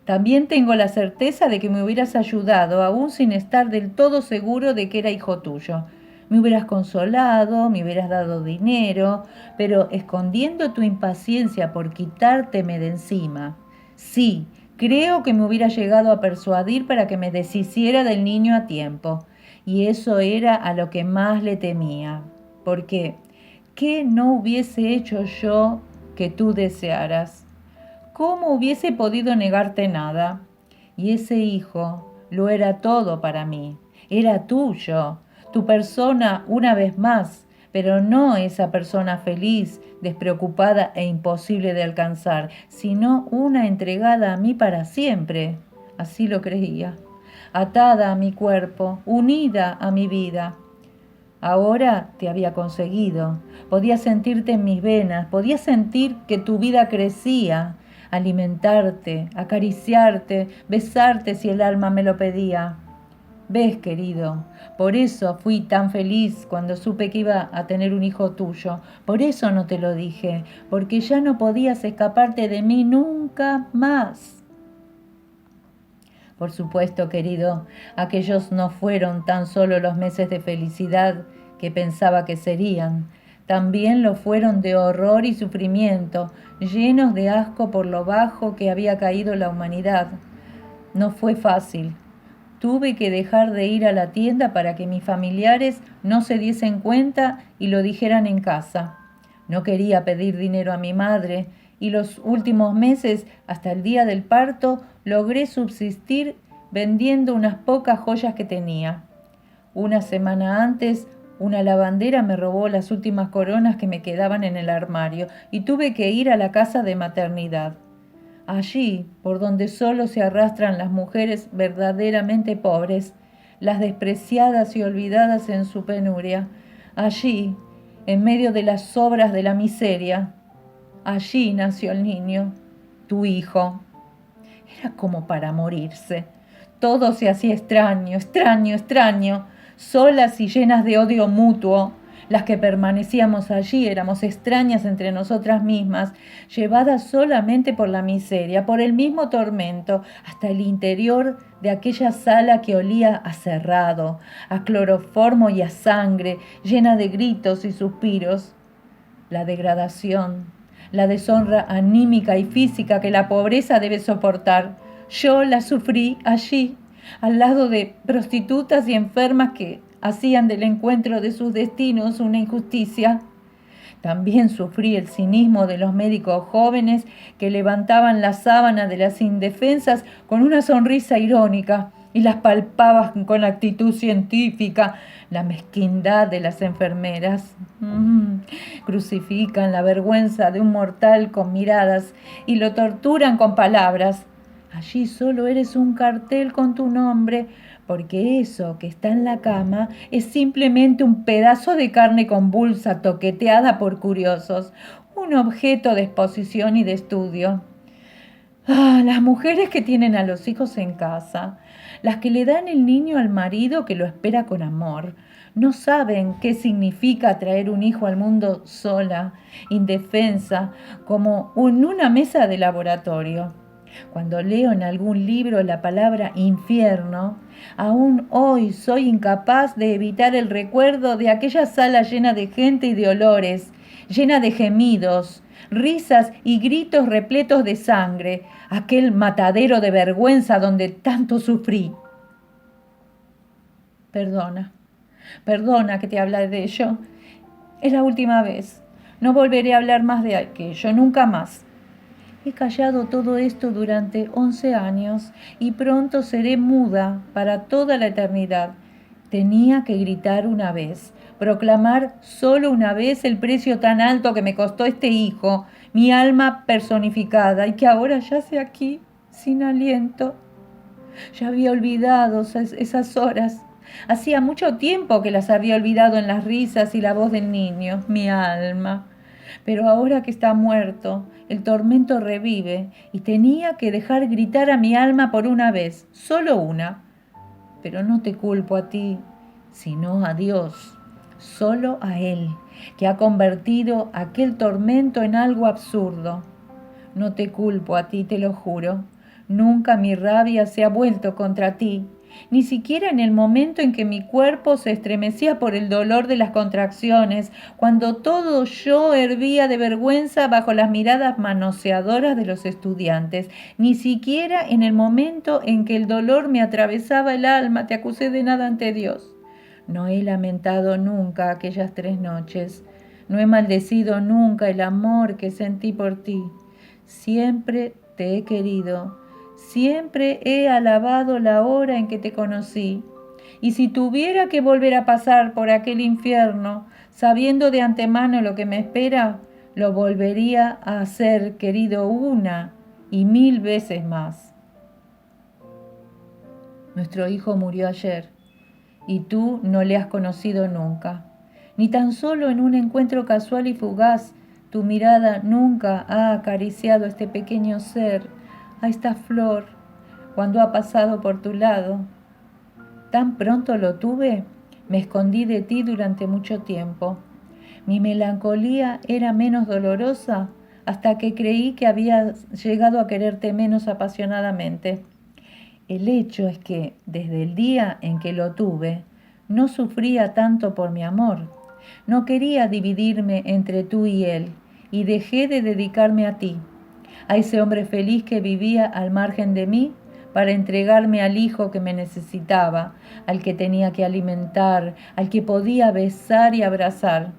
También tengo la certeza de que me hubieras ayudado, aún sin estar del todo seguro de que era hijo tuyo. Me hubieras consolado, me hubieras dado dinero, pero escondiendo tu impaciencia por quitárteme de encima. Sí, creo que me hubiera llegado a persuadir para que me deshiciera del niño a tiempo. Y eso era a lo que más le temía. Porque, ¿qué no hubiese hecho yo que tú desearas? ¿Cómo hubiese podido negarte nada? Y ese hijo lo era todo para mí. Era tuyo, tu persona una vez más, pero no esa persona feliz, despreocupada e imposible de alcanzar, sino una entregada a mí para siempre. Así lo creía. atada a mi cuerpo, unida a mi vida. Ahora te había conseguido. Podía sentirte en mis venas, podía sentir que tu vida crecía, alimentarte, acariciarte, besarte si el alma me lo pedía. Ves, querido, por eso fui tan feliz cuando supe que iba a tener un hijo tuyo. Por eso no te lo dije, porque ya no podías escaparte de mí nunca más. Por supuesto, querido, aquellos no fueron tan solo los meses de felicidad que pensaba que serían. También lo fueron de horror y sufrimiento, llenos de asco por lo bajo que había caído la humanidad. No fue fácil. Tuve que dejar de ir a la tienda para que mis familiares no se diesen cuenta y lo dijeran en casa. No quería pedir dinero a mi madre y los últimos meses, hasta el día del parto, logré subsistir vendiendo unas pocas joyas que tenía. Una semana antes, una lavandera me robó las últimas coronas que me quedaban en el armario y tuve que ir a la casa de maternidad. Allí, por donde solo se arrastran las mujeres verdaderamente pobres, las despreciadas y olvidadas en su penuria, allí, en medio de las sobras de la miseria, allí nació el niño, tu hijo. Era como para morirse. Todo se hacía extraño, extraño, extraño, solas y llenas de odio mutuo. Las que permanecíamos allí éramos extrañas entre nosotras mismas, llevadas solamente por la miseria, por el mismo tormento, hasta el interior de aquella sala que olía a cerrado, a cloroformo y a sangre, llena de gritos y suspiros. La degradación, la deshonra anímica y física que la pobreza debe soportar, yo la sufrí allí, al lado de prostitutas y enfermas que hacían del encuentro de sus destinos una injusticia. También sufrí el cinismo de los médicos jóvenes que levantaban la sábana de las indefensas con una sonrisa irónica y las palpaban con actitud científica. La mezquindad de las enfermeras. Crucifican la vergüenza de un mortal con miradas y lo torturan con palabras. Allí solo eres un cartel con tu nombre, porque eso que está en la cama es simplemente un pedazo de carne convulsa toqueteada por curiosos, un objeto de exposición y de estudio. Las mujeres que tienen a los hijos en casa, las que le dan el niño al marido que lo espera con amor, no saben qué significa traer un hijo al mundo sola, indefensa, como en una mesa de laboratorio. Cuando leo en algún libro la palabra infierno, aún hoy soy incapaz de evitar el recuerdo de aquella sala llena de gente y de olores, llena de gemidos, risas y gritos repletos de sangre, aquel matadero de vergüenza donde tanto sufrí. Perdona que te hable de ello. Es la última vez. No volveré a hablar más de aquello, nunca más. He callado todo esto durante 11 años y pronto seré muda para toda la eternidad. Tenía que gritar una vez, proclamar solo una vez el precio tan alto que me costó este hijo, mi alma personificada, y que ahora yace aquí, sin aliento. Ya había olvidado esas horas. Hacía mucho tiempo que las había olvidado en las risas y la voz del niño, mi alma. Pero ahora que está muerto, el tormento revive y tenía que dejar gritar a mi alma por una vez, solo una. Pero no te culpo a ti, sino a Dios, solo a Él, que ha convertido aquel tormento en algo absurdo. No te culpo a ti, te lo juro. Nunca mi rabia se ha vuelto contra ti, ni siquiera en el momento en que mi cuerpo se estremecía por el dolor de las contracciones, cuando todo yo hervía de vergüenza bajo las miradas manoseadoras de los estudiantes, ni siquiera en el momento en que el dolor me atravesaba el alma, te acusé de nada ante Dios. No he lamentado nunca aquellas 3 noches, no he maldecido nunca el amor que sentí por ti. Siempre te he querido. Siempre he alabado la hora en que te conocí. Y si tuviera que volver a pasar por aquel infierno, sabiendo de antemano lo que me espera, lo volvería a hacer, querido, 1 y 1000 veces más. Nuestro hijo murió ayer y tú no le has conocido nunca. Ni tan solo en un encuentro casual y fugaz, tu mirada nunca ha acariciado a este pequeño ser, a esta flor, cuando ha pasado por tu lado. Tan pronto lo tuve, me escondí de ti durante mucho tiempo. Mi melancolía era menos dolorosa hasta que creí que había llegado a quererte menos apasionadamente. El hecho es que, desde el día en que lo tuve, no sufría tanto por mi amor. No quería dividirme entre tú y él, y dejé de dedicarme a ti, a ese hombre feliz que vivía al margen de mí, para entregarme al hijo que me necesitaba, al que tenía que alimentar, al que podía besar y abrazar.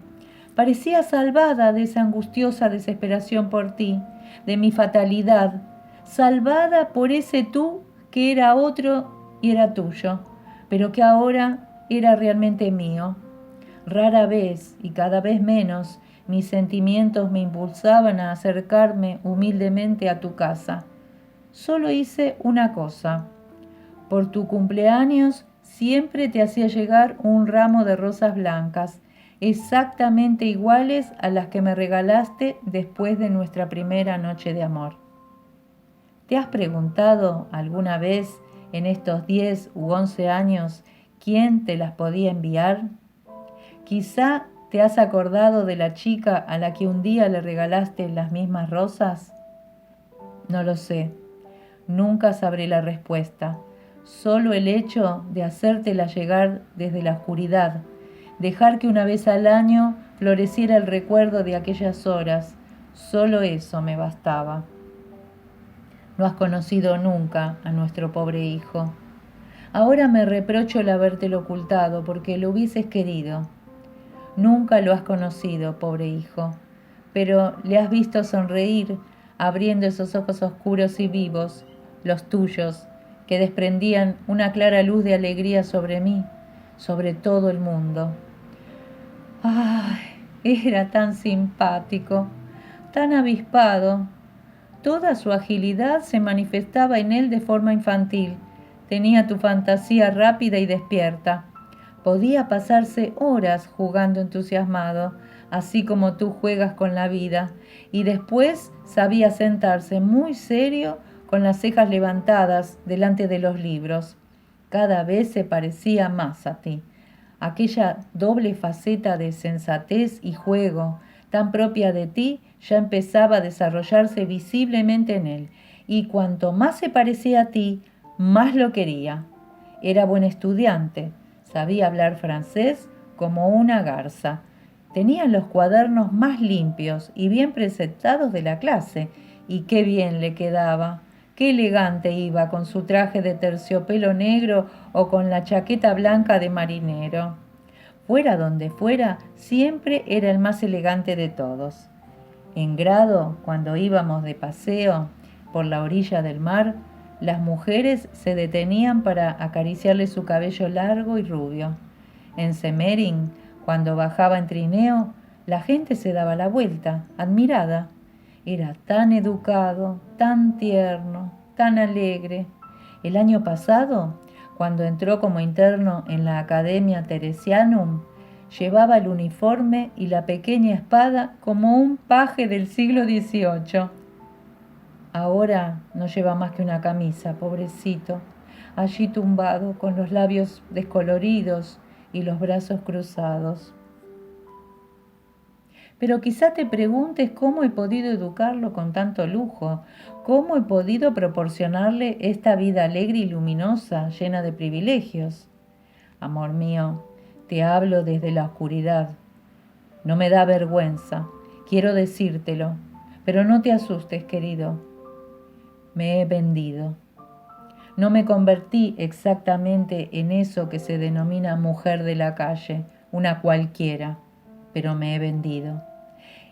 Parecía salvada de esa angustiosa desesperación por ti, de mi fatalidad, salvada por ese tú que era otro y era tuyo, pero que ahora era realmente mío. Rara vez y cada vez menos mis sentimientos me impulsaban a acercarme humildemente a tu casa. Solo hice una cosa. Por tu cumpleaños siempre te hacía llegar un ramo de rosas blancas, exactamente iguales a las que me regalaste después de nuestra primera noche de amor. ¿Te has preguntado alguna vez en estos 10 u 11 años quién te las podía enviar? Quizá te has acordado de la chica a la que un día le regalaste las mismas rosas. No lo sé, nunca sabré la respuesta. Solo el hecho de hacértela llegar desde la oscuridad, dejar que una vez al año floreciera el recuerdo de aquellas horas, solo eso me bastaba. No has conocido nunca a nuestro pobre hijo. Ahora me reprocho el habértelo ocultado porque lo hubieses querido. Nunca lo has conocido, pobre hijo, pero le has visto sonreír, abriendo esos ojos oscuros y vivos, los tuyos, que desprendían una clara luz de alegría sobre mí, sobre todo el mundo. ¡Ay! Era tan simpático, tan avispado. Toda su agilidad se manifestaba en él de forma infantil. Tenía tu fantasía rápida y despierta. Podía pasarse horas jugando entusiasmado, así como tú juegas con la vida, y después sabía sentarse muy serio con las cejas levantadas delante de los libros. Cada vez se parecía más a ti. Aquella doble faceta de sensatez y juego, tan propia de ti, ya empezaba a desarrollarse visiblemente en él, y cuanto más se parecía a ti, más lo quería. Era buen estudiante, sabía hablar francés como una garza. Tenía los cuadernos más limpios y bien presentados de la clase, y qué bien le quedaba. Qué elegante iba con su traje de terciopelo negro o con la chaqueta blanca de marinero. Fuera donde fuera, siempre era el más elegante de todos. En grado, cuando íbamos de paseo por la orilla del mar, las mujeres se detenían para acariciarle su cabello largo y rubio. En Semmering, cuando bajaba en trineo, la gente se daba la vuelta, admirada. Era tan educado, tan tierno, tan alegre. El año pasado, cuando entró como interno en la Academia Theresianum, llevaba el uniforme y la pequeña espada como un paje del siglo XVIII. Ahora no lleva más que una camisa, pobrecito, allí tumbado, con los labios descoloridos y los brazos cruzados. Pero quizá te preguntes cómo he podido educarlo con tanto lujo, cómo he podido proporcionarle esta vida alegre y luminosa, llena de privilegios. Amor mío, te hablo desde la oscuridad. No me da vergüenza, quiero decírtelo, pero no te asustes, querido. Me he vendido. No me convertí exactamente en eso que se denomina mujer de la calle, una cualquiera, pero me he vendido.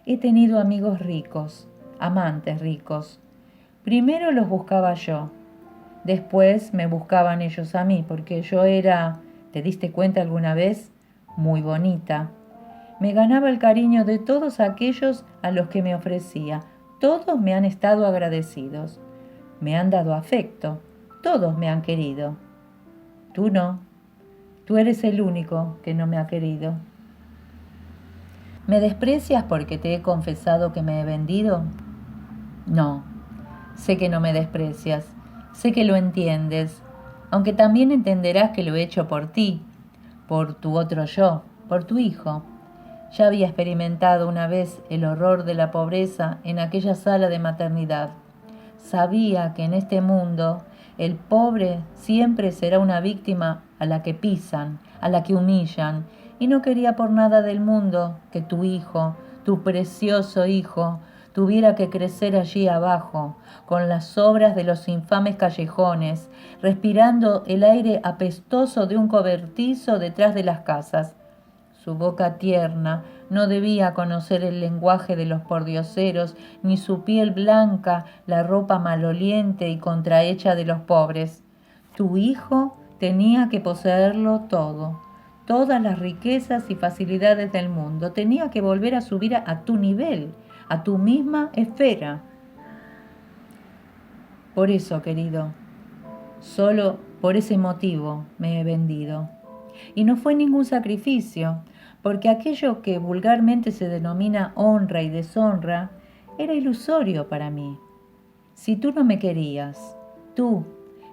He tenido amigos ricos, amantes ricos. Primero los buscaba yo, después me buscaban ellos a mí, porque yo era, ¿te diste cuenta alguna vez? Muy bonita. Me ganaba el cariño de todos aquellos a los que me ofrecía. Todos me han estado agradecidos. Me han dado afecto. Todos me han querido. Tú no. Tú eres el único que no me ha querido. ¿Me desprecias porque te he confesado que me he vendido? No. Sé que no me desprecias. Sé que lo entiendes. Aunque también entenderás que lo he hecho por ti, por tu otro yo, por tu hijo. Ya había experimentado una vez el horror de la pobreza en aquella sala de maternidad. Sabía que en este mundo el pobre siempre será una víctima a la que pisan, a la que humillan, y no quería por nada del mundo que tu hijo, tu precioso hijo, tuviera que crecer allí abajo, con las sobras de los infames callejones, respirando el aire apestoso de un cobertizo detrás de las casas. Su boca tierna no debía conocer el lenguaje de los pordioseros, ni su piel blanca la ropa maloliente y contrahecha de los pobres. Tu hijo tenía que poseerlo todo, todas las riquezas y facilidades del mundo. Tenía que volver a subir a tu nivel, a tu misma esfera. Por eso, querido, solo por ese motivo me he vendido. Y no fue ningún sacrificio, porque aquello que vulgarmente se denomina honra y deshonra era ilusorio para mí. Si tú no me querías, tú,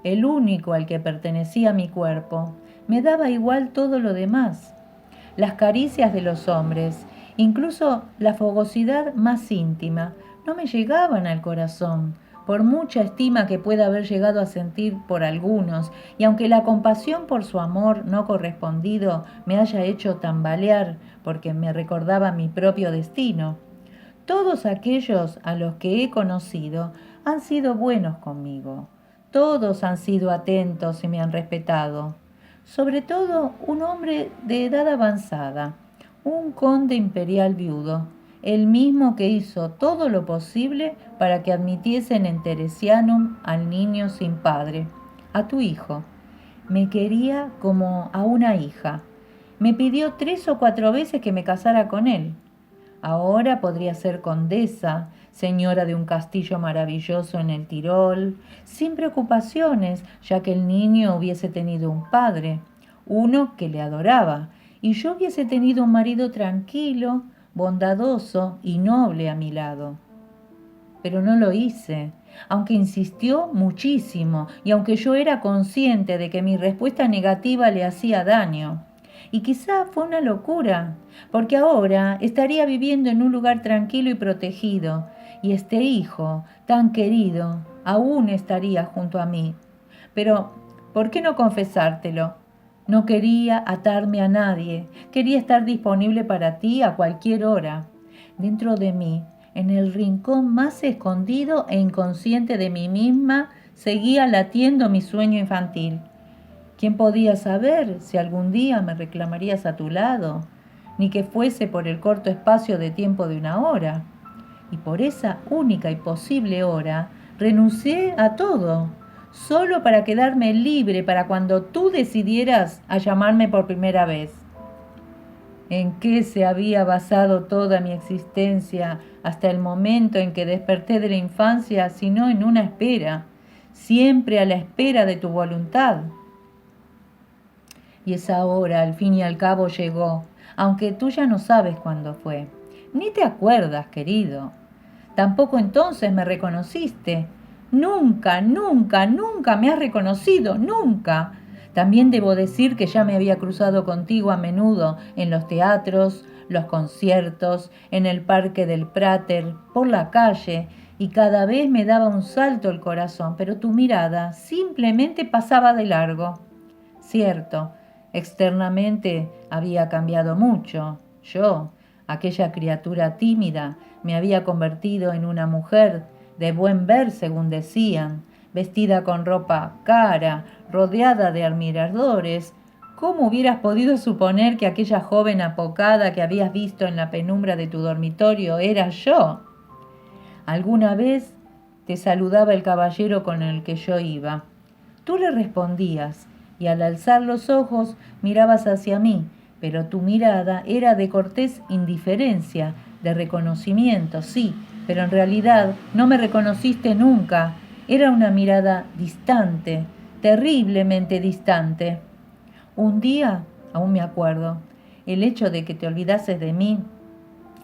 el único al que pertenecía mi cuerpo, me daba igual todo lo demás. Las caricias de los hombres, incluso la fogosidad más íntima, no me llegaban al corazón, por mucha estima que pueda haber llegado a sentir por algunos, y aunque la compasión por su amor no correspondido me haya hecho tambalear porque me recordaba mi propio destino, todos aquellos a los que he conocido han sido buenos conmigo. Todos han sido atentos y me han respetado. Sobre todo un hombre de edad avanzada, un conde imperial viudo, el mismo que hizo todo lo posible para que admitiesen en Teresianum al niño sin padre, a tu hijo. Me quería como a una hija. Me pidió 3 o 4 veces que me casara con él. Ahora podría ser condesa, señora de un castillo maravilloso en el Tirol, sin preocupaciones, ya que el niño hubiese tenido un padre, uno que le adoraba, y yo hubiese tenido un marido tranquilo, bondadoso y noble a mi lado. Pero no lo hice, aunque insistió muchísimo y aunque yo era consciente de que mi respuesta negativa le hacía daño. Y quizá fue una locura, porque ahora estaría viviendo en un lugar tranquilo y protegido, y este hijo, tan querido, aún estaría junto a mí. Pero, ¿por qué no confesártelo? No quería atarme a nadie, quería estar disponible para ti a cualquier hora. Dentro de mí, en el rincón más escondido e inconsciente de mí misma, seguía latiendo mi sueño infantil. ¿Quién podía saber si algún día me reclamarías a tu lado? Ni que fuese por el corto espacio de tiempo de una hora. Y por esa única y posible hora renuncié a todo, solo para quedarme libre para cuando tú decidieras a llamarme por primera vez. ¿En qué se había basado toda mi existencia hasta el momento en que desperté de la infancia, sino en una espera, siempre a la espera de tu voluntad? Y esa hora, al fin y al cabo, llegó, aunque tú ya no sabes cuándo fue. Ni te acuerdas, querido. Tampoco entonces me reconociste. Nunca, nunca, nunca me has reconocido, nunca. También debo decir que ya me había cruzado contigo a menudo en los teatros, los conciertos, en el parque del Prater, por la calle, y cada vez me daba un salto el corazón, pero tu mirada simplemente pasaba de largo. Cierto, externamente había cambiado mucho. Yo, aquella criatura tímida, me había convertido en una mujer de buen ver, según decían, vestida con ropa cara, rodeada de admiradores. ¿Cómo hubieras podido suponer que aquella joven apocada que habías visto en la penumbra de tu dormitorio era yo? Alguna vez te saludaba el caballero con el que yo iba. Tú le respondías, y al alzar los ojos mirabas hacia mí, pero tu mirada era de cortés indiferencia, de reconocimiento, sí, pero en realidad no me reconociste nunca. Era una mirada distante, terriblemente distante. Un día, aún me acuerdo, el hecho de que te olvidases de mí,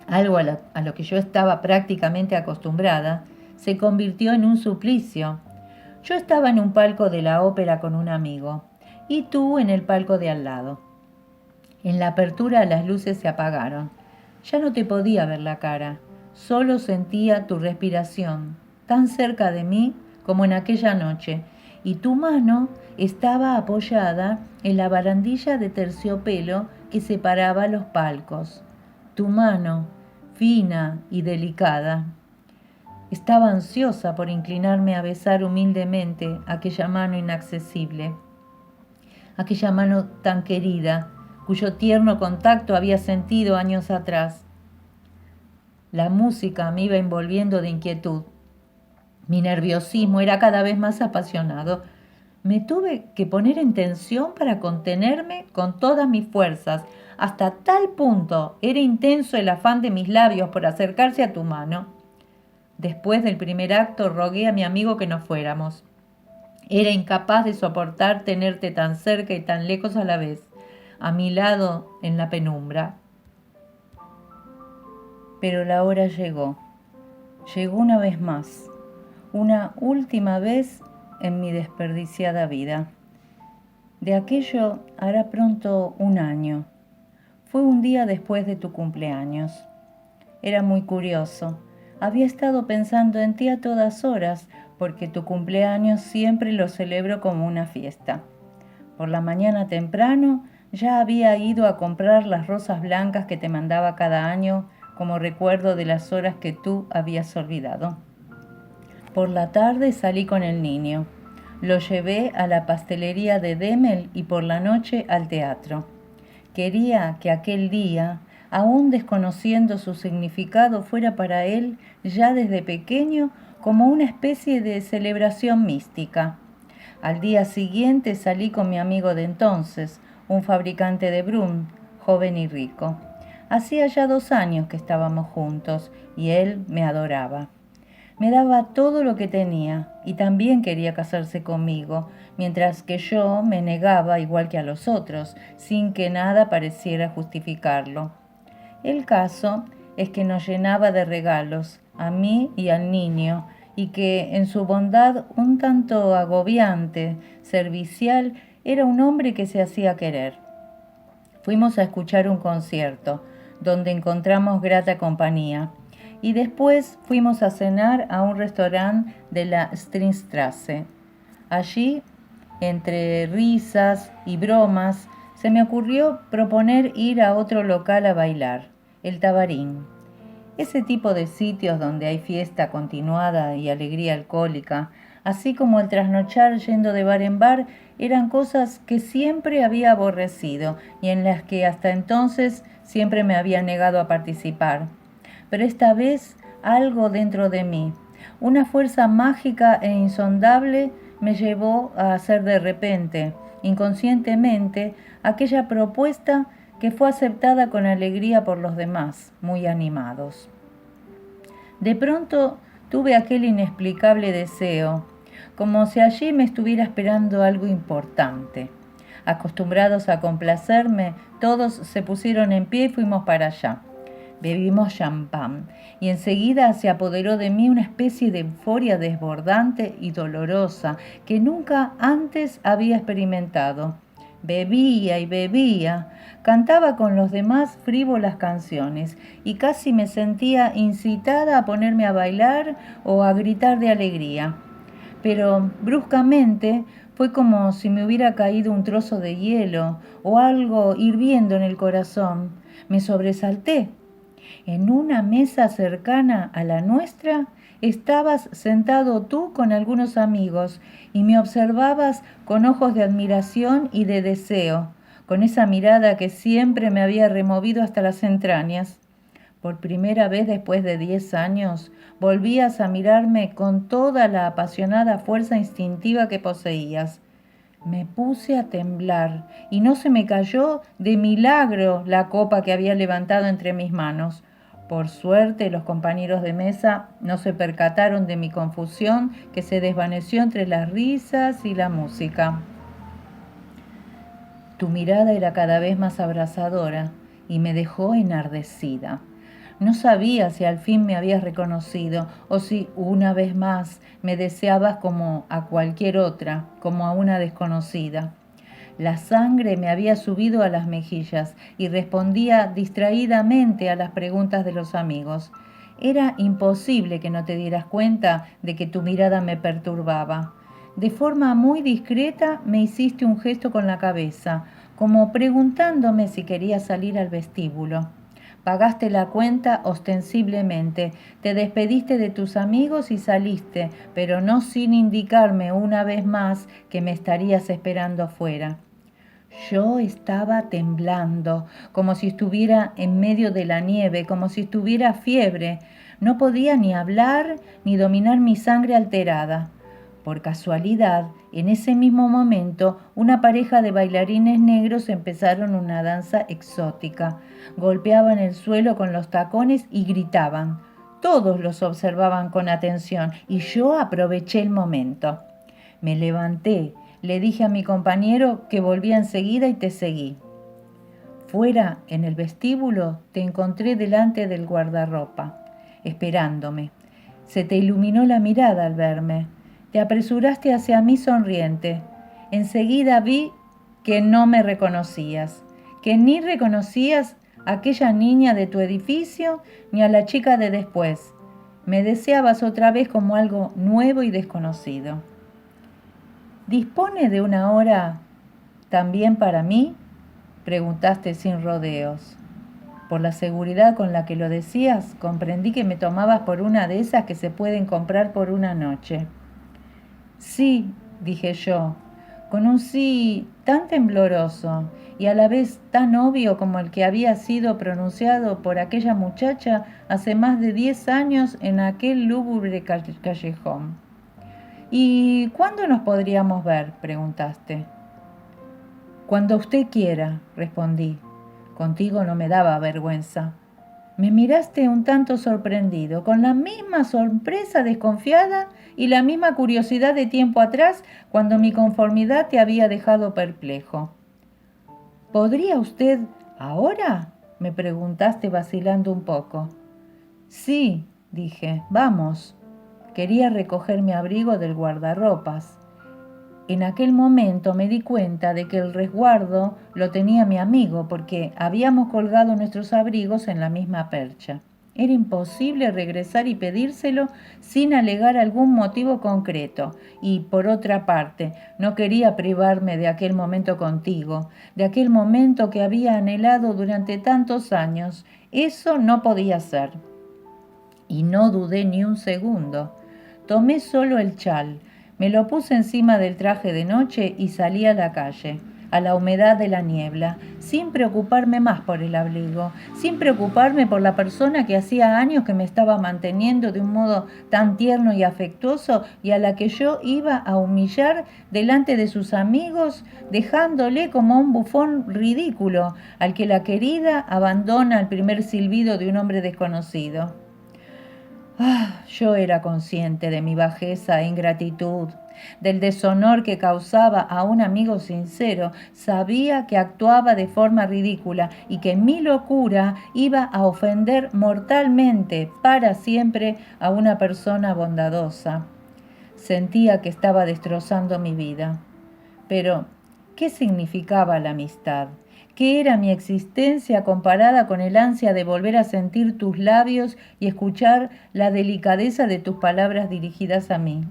algo a lo que yo estaba prácticamente acostumbrada, se convirtió en un suplicio. Yo estaba en un palco de la ópera con un amigo y tú en el palco de al lado. En la apertura las luces se apagaron. Ya no te podía ver la cara, solo sentía tu respiración, tan cerca de mí como en aquella noche, y tu mano estaba apoyada en la barandilla de terciopelo que separaba los palcos. Tu mano, fina y delicada. Estaba ansiosa por inclinarme a besar humildemente aquella mano inaccesible, aquella mano tan querida, cuyo tierno contacto había sentido años atrás. La música me iba envolviendo de inquietud. Mi nerviosismo era cada vez más apasionado. Me tuve que poner en tensión para contenerme con todas mis fuerzas. Hasta tal punto era intenso el afán de mis labios por acercarse a tu mano. Después del primer acto rogué a mi amigo que nos fuéramos. Era incapaz de soportar tenerte tan cerca y tan lejos a la vez, a mi lado en la penumbra. Pero la hora llegó. Llegó una vez más, una última vez en mi desperdiciada vida. De aquello hará pronto un año. Fue un día después de tu cumpleaños. Era muy curioso. Había estado pensando en ti a todas horas, porque tu cumpleaños siempre lo celebro como una fiesta. Por la mañana temprano ya había ido a comprar las rosas blancas que te mandaba cada año como recuerdo de las horas que tú habías olvidado. Por la tarde salí con el niño. Lo llevé a la pastelería de Demel y por la noche al teatro. Quería que aquel día, aún desconociendo su significado, fuera para él, ya desde pequeño, como una especie de celebración mística. Al día siguiente salí con mi amigo de entonces, un fabricante de Brun, joven y rico. Hacía ya 2 años que estábamos juntos y él me adoraba. Me daba todo lo que tenía y también quería casarse conmigo, mientras que yo me negaba igual que a los otros, sin que nada pareciera justificarlo. El caso es que nos llenaba de regalos, a mí y al niño, y que en su bondad un tanto agobiante, servicial, era un hombre que se hacía querer. Fuimos a escuchar un concierto, donde encontramos grata compañía, y después fuimos a cenar a un restaurante de la Strindstrasse. Allí, entre risas y bromas, se me ocurrió proponer ir a otro local a bailar, el Tabarín. Ese tipo de sitios donde hay fiesta continuada y alegría alcohólica, así como el trasnochar yendo de bar en bar, eran cosas que siempre había aborrecido y en las que hasta entonces siempre me había negado a participar. Pero esta vez algo dentro de mí, una fuerza mágica e insondable, me llevó a hacer de repente, inconscientemente, aquella propuesta que fue aceptada con alegría por los demás, muy animados. De pronto tuve aquel inexplicable deseo, como si allí me estuviera esperando algo importante. Acostumbrados a complacerme, todos se pusieron en pie y fuimos para allá. Bebimos champán y enseguida se apoderó de mí una especie de euforia desbordante y dolorosa que nunca antes había experimentado. Bebía y bebía, cantaba con los demás frívolas canciones y casi me sentía incitada a ponerme a bailar o a gritar de alegría. Pero bruscamente fue como si me hubiera caído un trozo de hielo o algo hirviendo en el corazón. Me sobresalté. En una mesa cercana a la nuestra estabas sentado tú con algunos amigos y me observabas con ojos de admiración y de deseo, con esa mirada que siempre me había removido hasta las entrañas. Por primera vez después de 10 años, volvías a mirarme con toda la apasionada fuerza instintiva que poseías. Me puse a temblar y no se me cayó de milagro la copa que había levantado entre mis manos. Por suerte, los compañeros de mesa no se percataron de mi confusión, que se desvaneció entre las risas y la música. Tu mirada era cada vez más abrasadora y me dejó enardecida. No sabía si al fin me habías reconocido o si una vez más me deseabas como a cualquier otra, como a una desconocida. La sangre me había subido a las mejillas y respondía distraídamente a las preguntas de los amigos. Era imposible que no te dieras cuenta de que tu mirada me perturbaba. De forma muy discreta me hiciste un gesto con la cabeza, como preguntándome si quería salir al vestíbulo. Pagaste la cuenta ostensiblemente, te despediste de tus amigos y saliste, pero no sin indicarme una vez más que me estarías esperando afuera. Yo estaba temblando, como si estuviera en medio de la nieve, como si tuviera fiebre. No podía ni hablar ni dominar mi sangre alterada. Por casualidad, en ese mismo momento, una pareja de bailarines negros empezaron una danza exótica. Golpeaban el suelo con los tacones y gritaban. Todos los observaban con atención y yo aproveché el momento. Me levanté, le dije a mi compañero que volvía enseguida y te seguí. Fuera, en el vestíbulo, te encontré delante del guardarropa, esperándome. Se te iluminó la mirada al verme. Te apresuraste hacia mí sonriente. Enseguida vi que no me reconocías, que ni reconocías a aquella niña de tu edificio ni a la chica de después. Me deseabas otra vez como algo nuevo y desconocido. ¿Dispone de una hora también para mí? Preguntaste sin rodeos. Por la seguridad con la que lo decías, comprendí que me tomabas por una de esas que se pueden comprar por una noche. Sí, dije yo, con un sí tan tembloroso y a la vez tan obvio como el que había sido pronunciado por aquella muchacha hace más de 10 años en aquel lúgubre callejón. ¿Y cuándo nos podríamos ver?, preguntaste. Cuando usted quiera, respondí. Contigo no me daba vergüenza. Me miraste un tanto sorprendido, con la misma sorpresa desconfiada y la misma curiosidad de tiempo atrás, cuando mi conformidad te había dejado perplejo. ¿Podría usted ahora?, me preguntaste vacilando un poco. Sí, dije, vamos. Quería recoger mi abrigo del guardarropas. En aquel momento me di cuenta de que el resguardo lo tenía mi amigo porque habíamos colgado nuestros abrigos en la misma percha. Era imposible regresar y pedírselo sin alegar algún motivo concreto. Y, por otra parte, no quería privarme de aquel momento contigo, de aquel momento que había anhelado durante tantos años. Eso no podía ser. Y no dudé ni un segundo. Tomé solo el chal, me lo puse encima del traje de noche y salí a la calle, a la humedad de la niebla, sin preocuparme más por el abrigo, sin preocuparme por la persona que hacía años que me estaba manteniendo de un modo tan tierno y afectuoso y a la que yo iba a humillar delante de sus amigos, dejándole como un bufón ridículo al que la querida abandona al primer silbido de un hombre desconocido. Yo era consciente de mi bajeza e ingratitud, del deshonor que causaba a un amigo sincero. Sabía que actuaba de forma ridícula y que mi locura iba a ofender mortalmente para siempre a una persona bondadosa. Sentía que estaba destrozando mi vida. Pero, ¿qué significaba la amistad? ¿Qué era mi existencia comparada con el ansia de volver a sentir tus labios y escuchar la delicadeza de tus palabras dirigidas a mí?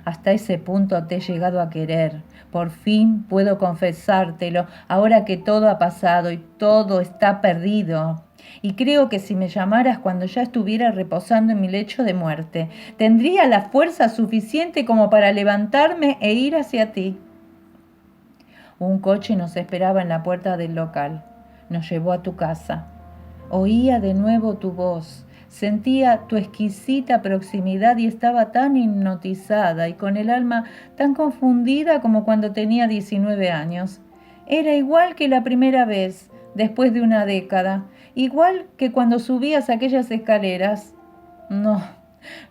Hasta ese punto te he llegado a querer. Por fin puedo confesártelo, ahora que todo ha pasado y todo está perdido. Y creo que si me llamaras cuando ya estuviera reposando en mi lecho de muerte, tendría la fuerza suficiente como para levantarme e ir hacia ti. Un coche nos esperaba en la puerta del local. Nos llevó a tu casa. Oía de nuevo tu voz. Sentía tu exquisita proximidad y estaba tan hipnotizada y con el alma tan confundida como cuando tenía 19 años. Era igual que la primera vez, después de una década. Igual que cuando subías aquellas escaleras. No,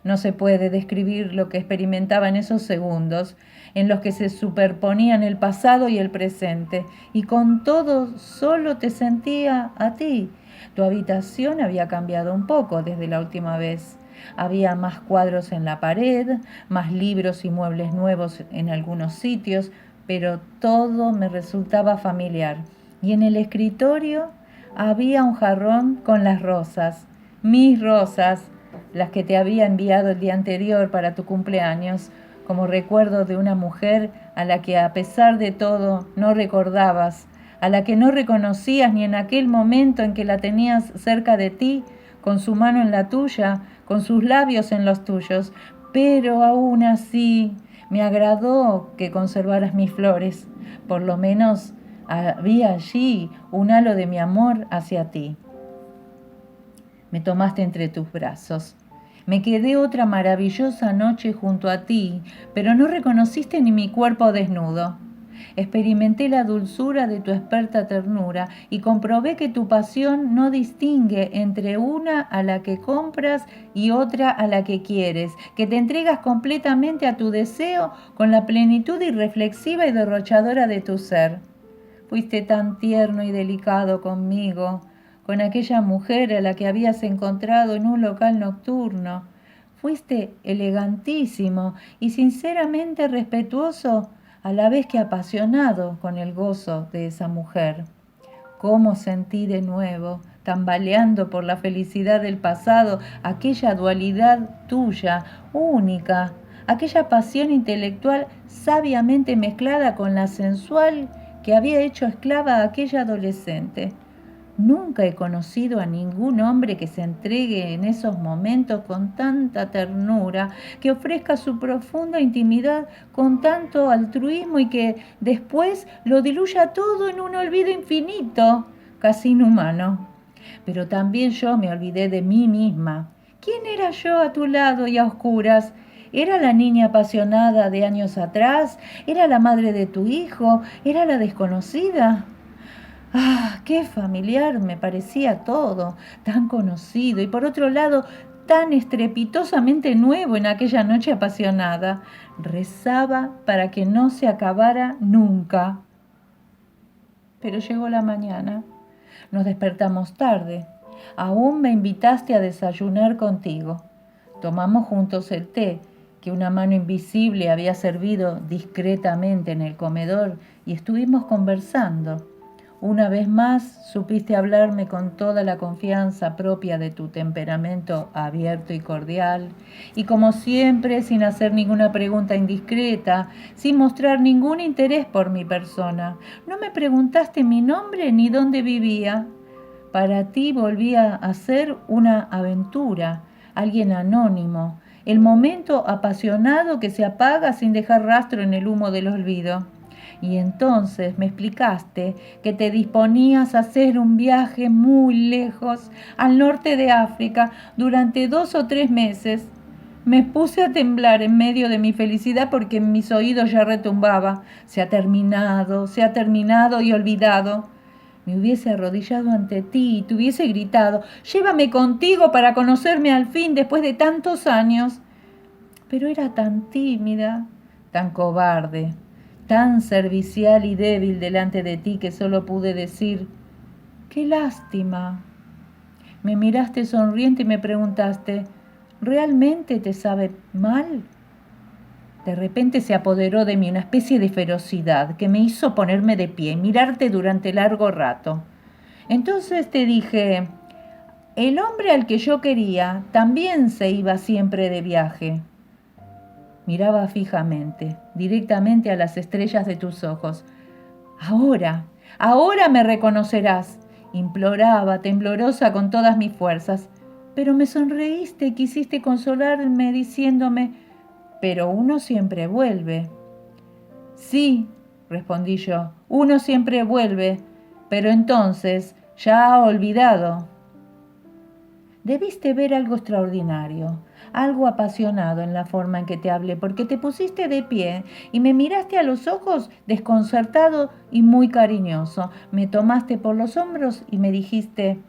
No se puede describir lo que experimentaba en esos segundos, en los que se superponían el pasado y el presente, y con todo solo te sentía a ti. Tu habitación había cambiado un poco desde la última vez. Había más cuadros en la pared, más libros y muebles nuevos en algunos sitios, pero todo me resultaba familiar. Y en el escritorio había un jarrón con las rosas, mis rosas, las que te había enviado el día anterior para tu cumpleaños, como recuerdo de una mujer a la que a pesar de todo no recordabas, a la que no reconocías ni en aquel momento en que la tenías cerca de ti, con su mano en la tuya, con sus labios en los tuyos, pero aún así me agradó que conservaras mis flores, por lo menos había allí un halo de mi amor hacia ti. Me tomaste entre tus brazos. Me quedé otra maravillosa noche junto a ti, pero no reconociste ni mi cuerpo desnudo. Experimenté la dulzura de tu experta ternura y comprobé que tu pasión no distingue entre una a la que compras y otra a la que quieres, que te entregas completamente a tu deseo con la plenitud irreflexiva y derrochadora de tu ser. Fuiste tan tierno y delicado conmigo, con aquella mujer a la que habías encontrado en un local nocturno. Fuiste elegantísimo y sinceramente respetuoso, a la vez que apasionado con el gozo de esa mujer. Cómo sentí de nuevo, tambaleando por la felicidad del pasado, aquella dualidad tuya, única, aquella pasión intelectual sabiamente mezclada con la sensual que había hecho esclava a aquella adolescente. Nunca he conocido a ningún hombre que se entregue en esos momentos con tanta ternura, que ofrezca su profunda intimidad con tanto altruismo y que después lo diluya todo en un olvido infinito, casi inhumano. Pero también yo me olvidé de mí misma. ¿Quién era yo a tu lado y a oscuras? ¿Era la niña apasionada de años atrás? ¿Era la madre de tu hijo? ¿Era la desconocida? Ah, qué familiar me parecía todo, tan conocido y por otro lado tan estrepitosamente nuevo en aquella noche apasionada. Rezaba para que no se acabara nunca. Pero llegó la mañana. Nos despertamos tarde. Aún me invitaste a desayunar contigo. Tomamos juntos el té que una mano invisible había servido discretamente en el comedor y estuvimos conversando. Una vez más supiste hablarme con toda la confianza propia de tu temperamento abierto y cordial, y como siempre, sin hacer ninguna pregunta indiscreta, sin mostrar ningún interés por mi persona. No me preguntaste mi nombre ni dónde vivía. Para ti volvía a ser una aventura, alguien anónimo, el momento apasionado que se apaga sin dejar rastro en el humo del olvido. Y entonces me explicaste que te disponías a hacer un viaje muy lejos, al norte de África, durante 2 o 3 meses. Me puse a temblar en medio de mi felicidad porque en mis oídos ya retumbaba. Se ha terminado y olvidado. Me hubiese arrodillado ante ti y te hubiese gritado, llévame contigo para conocerme al fin después de tantos años. Pero era tan tímida, tan cobarde, tan servicial y débil delante de ti que solo pude decir, ¡qué lástima! Me miraste sonriente y me preguntaste, ¿realmente te sabe mal? De repente se apoderó de mí una especie de ferocidad que me hizo ponerme de pie y mirarte durante largo rato. Entonces te dije, el hombre al que yo quería también se iba siempre de viaje. Miraba fijamente, directamente a las estrellas de tus ojos. Ahora me reconocerás, imploraba, temblorosa con todas mis fuerzas. Pero me sonreíste y quisiste consolarme diciéndome, pero uno siempre vuelve. Sí, respondí yo, uno siempre vuelve, pero entonces ya ha olvidado. Debiste ver algo extraordinario, algo apasionado en la forma en que te hablé, porque te pusiste de pie y me miraste a los ojos desconcertado y muy cariñoso. Me tomaste por los hombros y me dijiste,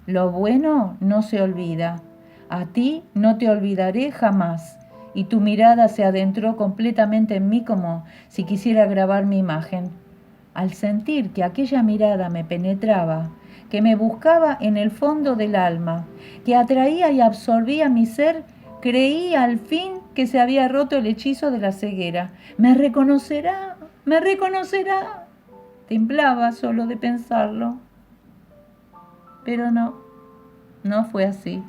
lo bueno no se olvida. A ti no te olvidaré jamás. Y tu mirada se adentró completamente en mí como si quisiera grabar mi imagen. Al sentir que aquella mirada me penetraba, que me buscaba en el fondo del alma, que atraía y absorbía mi ser, creí al fin que se había roto el hechizo de la ceguera. ¿Me reconocerá? ¿Me reconocerá? Temblaba solo de pensarlo. Pero no fue así.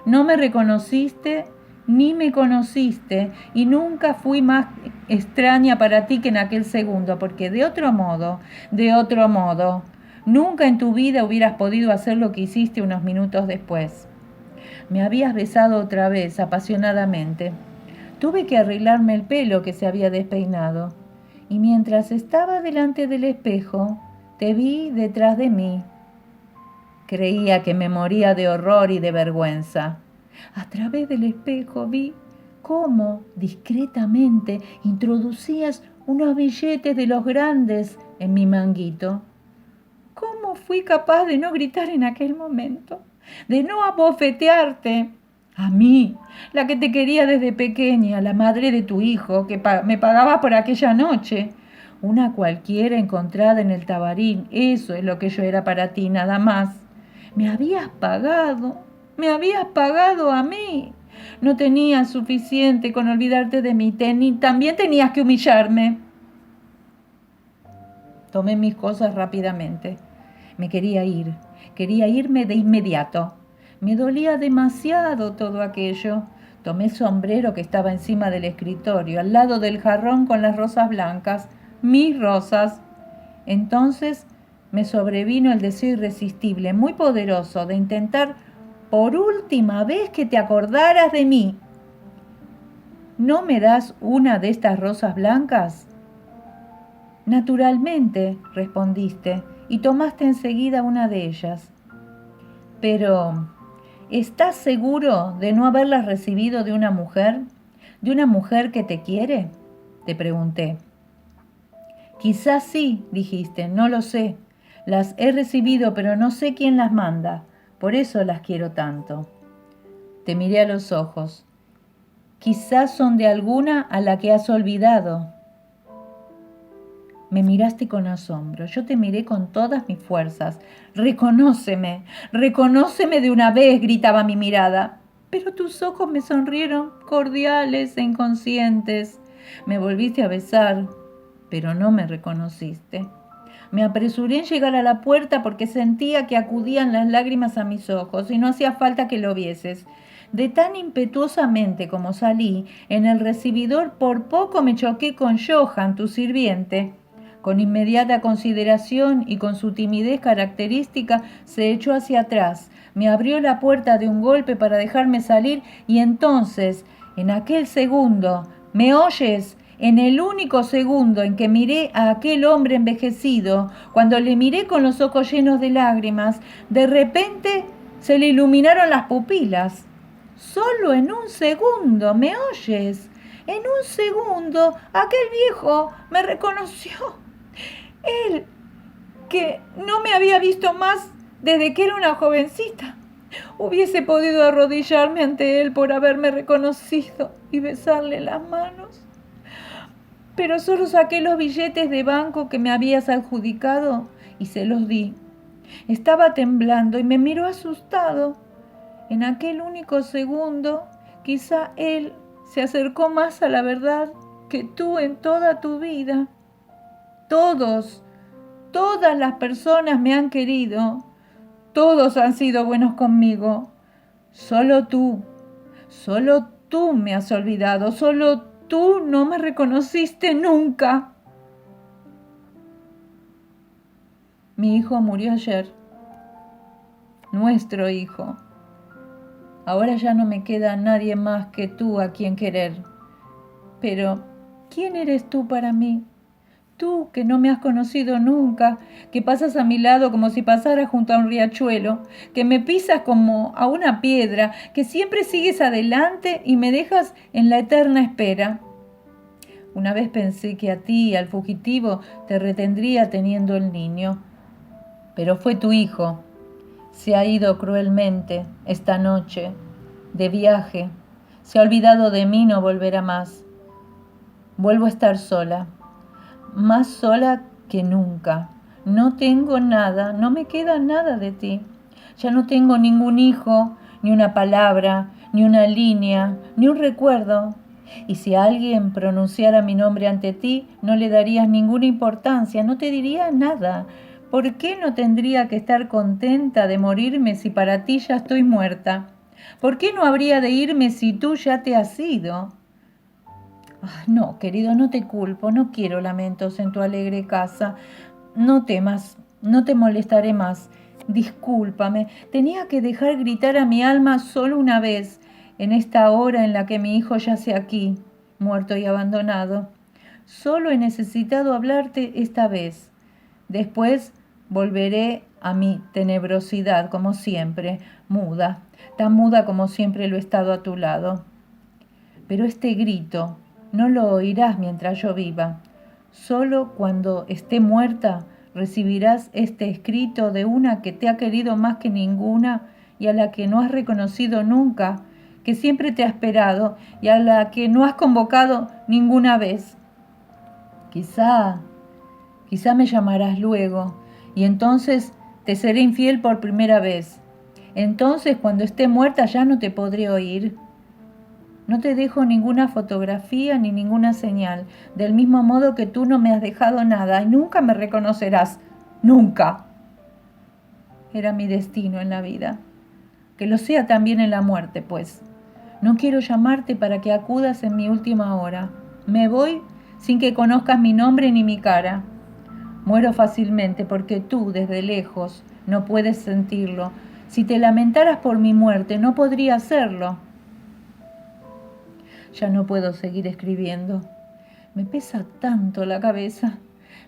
No me reconociste ni me conociste y nunca fui más extraña para ti que en aquel segundo, porque de otro modo, nunca en tu vida hubieras podido hacer lo que hiciste unos minutos después. Me habías besado otra vez, apasionadamente. Tuve que arreglarme el pelo que se había despeinado, y mientras estaba delante del espejo, te vi detrás de mí. Creía que me moría de horror y de vergüenza. A través del espejo vi cómo, discretamente, introducías unos billetes de los grandes en mi manguito. ¿Cómo fui capaz de no gritar en aquel momento? De no abofetearte. A mí, la que te quería desde pequeña, la madre de tu hijo, que me pagaba por aquella noche. Una cualquiera encontrada en el Tabarín, eso es lo que yo era para ti, nada más. Me habías pagado a mí. No tenías suficiente con olvidarte de mí, también tenías que humillarme. Tomé mis cosas rápidamente. Me quería irme de inmediato. Me dolía demasiado todo aquello. Tomé el sombrero que estaba encima del escritorio, al lado del jarrón con las rosas blancas, mis rosas. Entonces me sobrevino el deseo irresistible, muy poderoso, de intentar por última vez que te acordaras de mí. ¿No me das una de estas rosas blancas? Naturalmente, respondiste, y tomaste enseguida una de ellas. Pero, ¿estás seguro de no haberlas recibido de una mujer? ¿De una mujer que te quiere? Te pregunté. Quizás sí, dijiste, no lo sé. Las he recibido, pero no sé quién las manda. Por eso las quiero tanto. Te miré a los ojos. Quizás son de alguna a la que has olvidado. Me miraste con asombro. Yo te miré con todas mis fuerzas. Reconóceme de una vez, gritaba mi mirada. Pero tus ojos me sonrieron cordiales e inconscientes. Me volviste a besar, pero no me reconociste. Me apresuré en llegar a la puerta porque sentía que acudían las lágrimas a mis ojos y no hacía falta que lo vieses. De tan impetuosamente como salí, en el recibidor por poco me choqué con Johan, tu sirviente. Con inmediata consideración y con su timidez característica, se echó hacia atrás, me abrió la puerta de un golpe para dejarme salir y entonces, en aquel segundo, ¿me oyes? En el único segundo en que miré a aquel hombre envejecido, cuando le miré con los ojos llenos de lágrimas, de repente se le iluminaron las pupilas. Solo en un segundo, ¿me oyes? En un segundo, aquel viejo me reconoció. Él, que no me había visto más desde que era una jovencita. Hubiese podido arrodillarme ante él por haberme reconocido y besarle las manos. Pero solo saqué los billetes de banco que me habías adjudicado y se los di. Estaba temblando y me miró asustado. En aquel único segundo, quizá él se acercó más a la verdad que tú en toda tu vida. Todas las personas me han querido. Todos han sido buenos conmigo. Solo tú me has olvidado. Solo tú no me reconociste nunca. Mi hijo murió ayer. Nuestro hijo. Ahora ya no me queda nadie más que tú a quien querer. Pero, ¿quién eres tú para mí? Tú que no me has conocido nunca, que pasas a mi lado como si pasaras junto a un riachuelo, que me pisas como a una piedra, que siempre sigues adelante y me dejas en la eterna espera. Una vez pensé que a ti y al fugitivo te retendría teniendo el niño, pero fue tu hijo. Se ha ido cruelmente esta noche. de viaje. Se ha olvidado de mí, no volverá más. Vuelvo a estar sola, más sola que nunca. No tengo nada, no me queda nada de ti. Ya no tengo ningún hijo, ni una palabra, ni una línea, ni un recuerdo. Y si alguien pronunciara mi nombre ante ti, no le darías ninguna importancia, no te diría nada. ¿Por qué no tendría que estar contenta de morirme si para ti ya estoy muerta? ¿Por qué no habría de irme si tú ya te has ido? No, querido, no te culpo, no quiero lamentos en tu alegre casa. No temas, no te molestaré más. Discúlpame, tenía que dejar gritar a mi alma solo una vez, en esta hora en la que mi hijo yace aquí, muerto y abandonado. Solo he necesitado hablarte esta vez. Después volveré a mi tenebrosidad, como siempre, muda, tan muda como siempre lo he estado a tu lado. Pero este grito no lo oirás mientras yo viva. Solo cuando esté muerta recibirás este escrito de una que te ha querido más que ninguna y a la que no has reconocido nunca, que siempre te ha esperado y a la que no has convocado ninguna vez. Quizá me llamarás luego y entonces te seré infiel por primera vez. Entonces, cuando esté muerta, ya no te podré oír. No te dejo ninguna fotografía ni ninguna señal, del mismo modo que tú no me has dejado nada y nunca me reconocerás. Nunca. Era mi destino en la vida. Que lo sea también en la muerte, pues. No quiero llamarte para que acudas en mi última hora. Me voy sin que conozcas mi nombre ni mi cara. Muero fácilmente porque tú, desde lejos, no puedes sentirlo. Si te lamentaras por mi muerte, no podría hacerlo. Ya no puedo seguir escribiendo. Me pesa tanto la cabeza.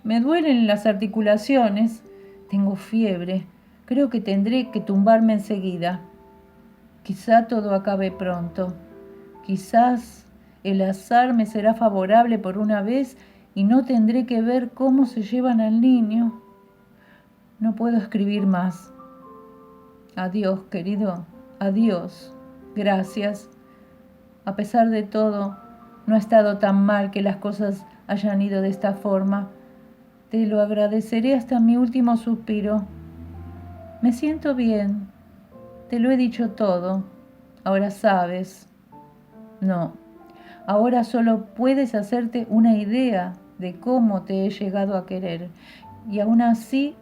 Me duelen las articulaciones. Tengo fiebre. Creo que tendré que tumbarme enseguida. Quizá todo acabe pronto. Quizás el azar me será favorable por una vez y no tendré que ver cómo se llevan al niño. No puedo escribir más. Adiós, querido. Adiós. Gracias. A pesar de todo, no ha estado tan mal que las cosas hayan ido de esta forma. Te lo agradeceré hasta mi último suspiro. Me siento bien. Te lo he dicho todo. Ahora sabes. No. Ahora solo puedes hacerte una idea de cómo te he llegado a querer. Y aún así,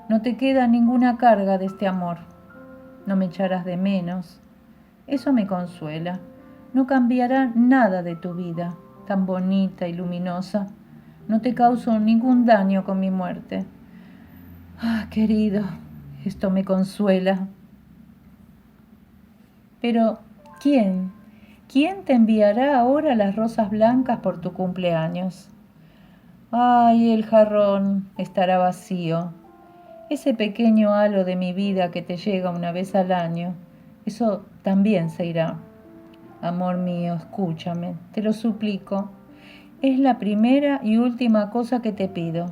no te queda ninguna carga de este amor. No me echarás de menos. Eso me consuela. No cambiará nada de tu vida, tan bonita y luminosa. No te causo ningún daño con mi muerte. Querido, esto me consuela. Pero, ¿quién? ¿Quién te enviará ahora las rosas blancas por tu cumpleaños? El jarrón estará vacío. Ese pequeño halo de mi vida que te llega una vez al año, eso también se irá. Amor mío, escúchame, te lo suplico. Es la primera y última cosa que te pido.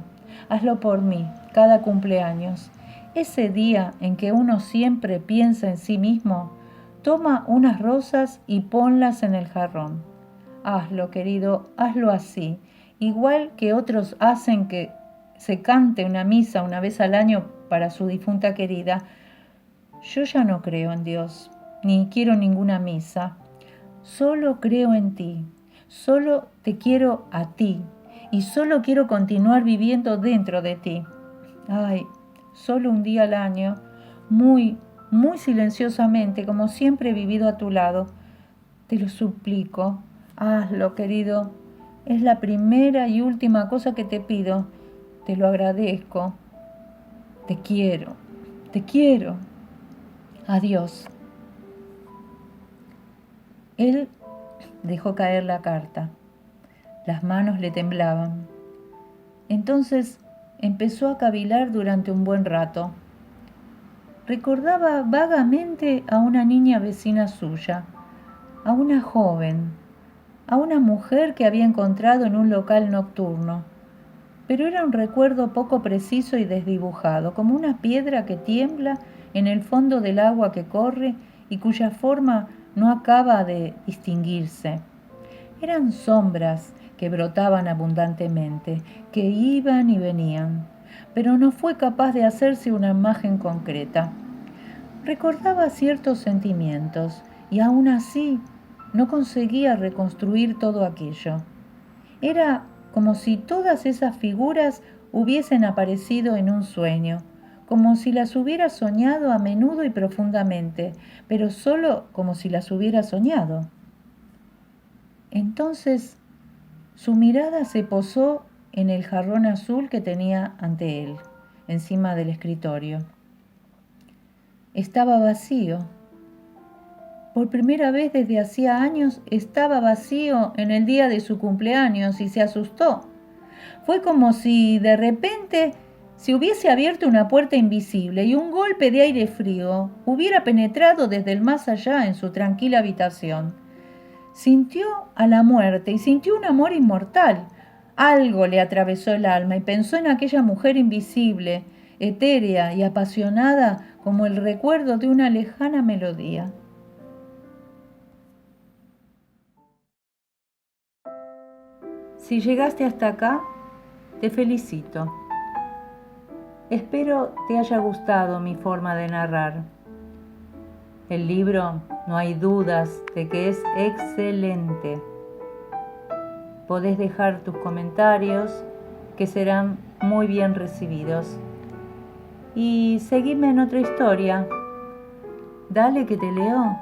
Hazlo por mí, cada cumpleaños. Ese día en que uno siempre piensa en sí mismo, toma unas rosas y ponlas en el jarrón. Hazlo, querido, hazlo así. Igual que otros hacen que se cante una misa una vez al año para su difunta querida. Yo ya no creo en Dios, ni quiero ninguna misa. Solo creo en ti, solo te quiero a ti y solo quiero continuar viviendo dentro de ti. Solo un día al año, muy, muy silenciosamente, como siempre he vivido a tu lado. Te lo suplico, hazlo, querido. Es la primera y última cosa que te pido. Te lo agradezco. Te quiero, te quiero. Adiós. Él dejó caer la carta. Las manos le temblaban. Entonces empezó a cavilar durante un buen rato. Recordaba vagamente a una niña vecina suya, a una joven, a una mujer que había encontrado en un local nocturno. Pero era un recuerdo poco preciso y desdibujado, como una piedra que tiembla en el fondo del agua que corre y cuya forma no acaba de distinguirse. Eran sombras que brotaban abundantemente, que iban y venían, pero no fue capaz de hacerse una imagen concreta. Recordaba ciertos sentimientos y aún así no conseguía reconstruir todo aquello. Era como si todas esas figuras hubiesen aparecido en un sueño, como si las hubiera soñado a menudo y profundamente, pero solo como si las hubiera soñado. Entonces su mirada se posó en el jarrón azul que tenía ante él, encima del escritorio. Estaba vacío. Por primera vez desde hacía años estaba vacío en el día de su cumpleaños y se asustó. Fue como si de repente se hubiese abierto una puerta invisible y un golpe de aire frío hubiera penetrado desde el más allá en su tranquila habitación. Sintió a la muerte y sintió un amor inmortal. Algo le atravesó el alma y pensó en aquella mujer invisible, etérea y apasionada como el recuerdo de una lejana melodía. Si llegaste hasta acá, te felicito. Espero te haya gustado mi forma de narrar. El libro, no hay dudas de que es excelente. Podés dejar tus comentarios, que serán muy bien recibidos. Y seguime en otra historia. Dale que te leo.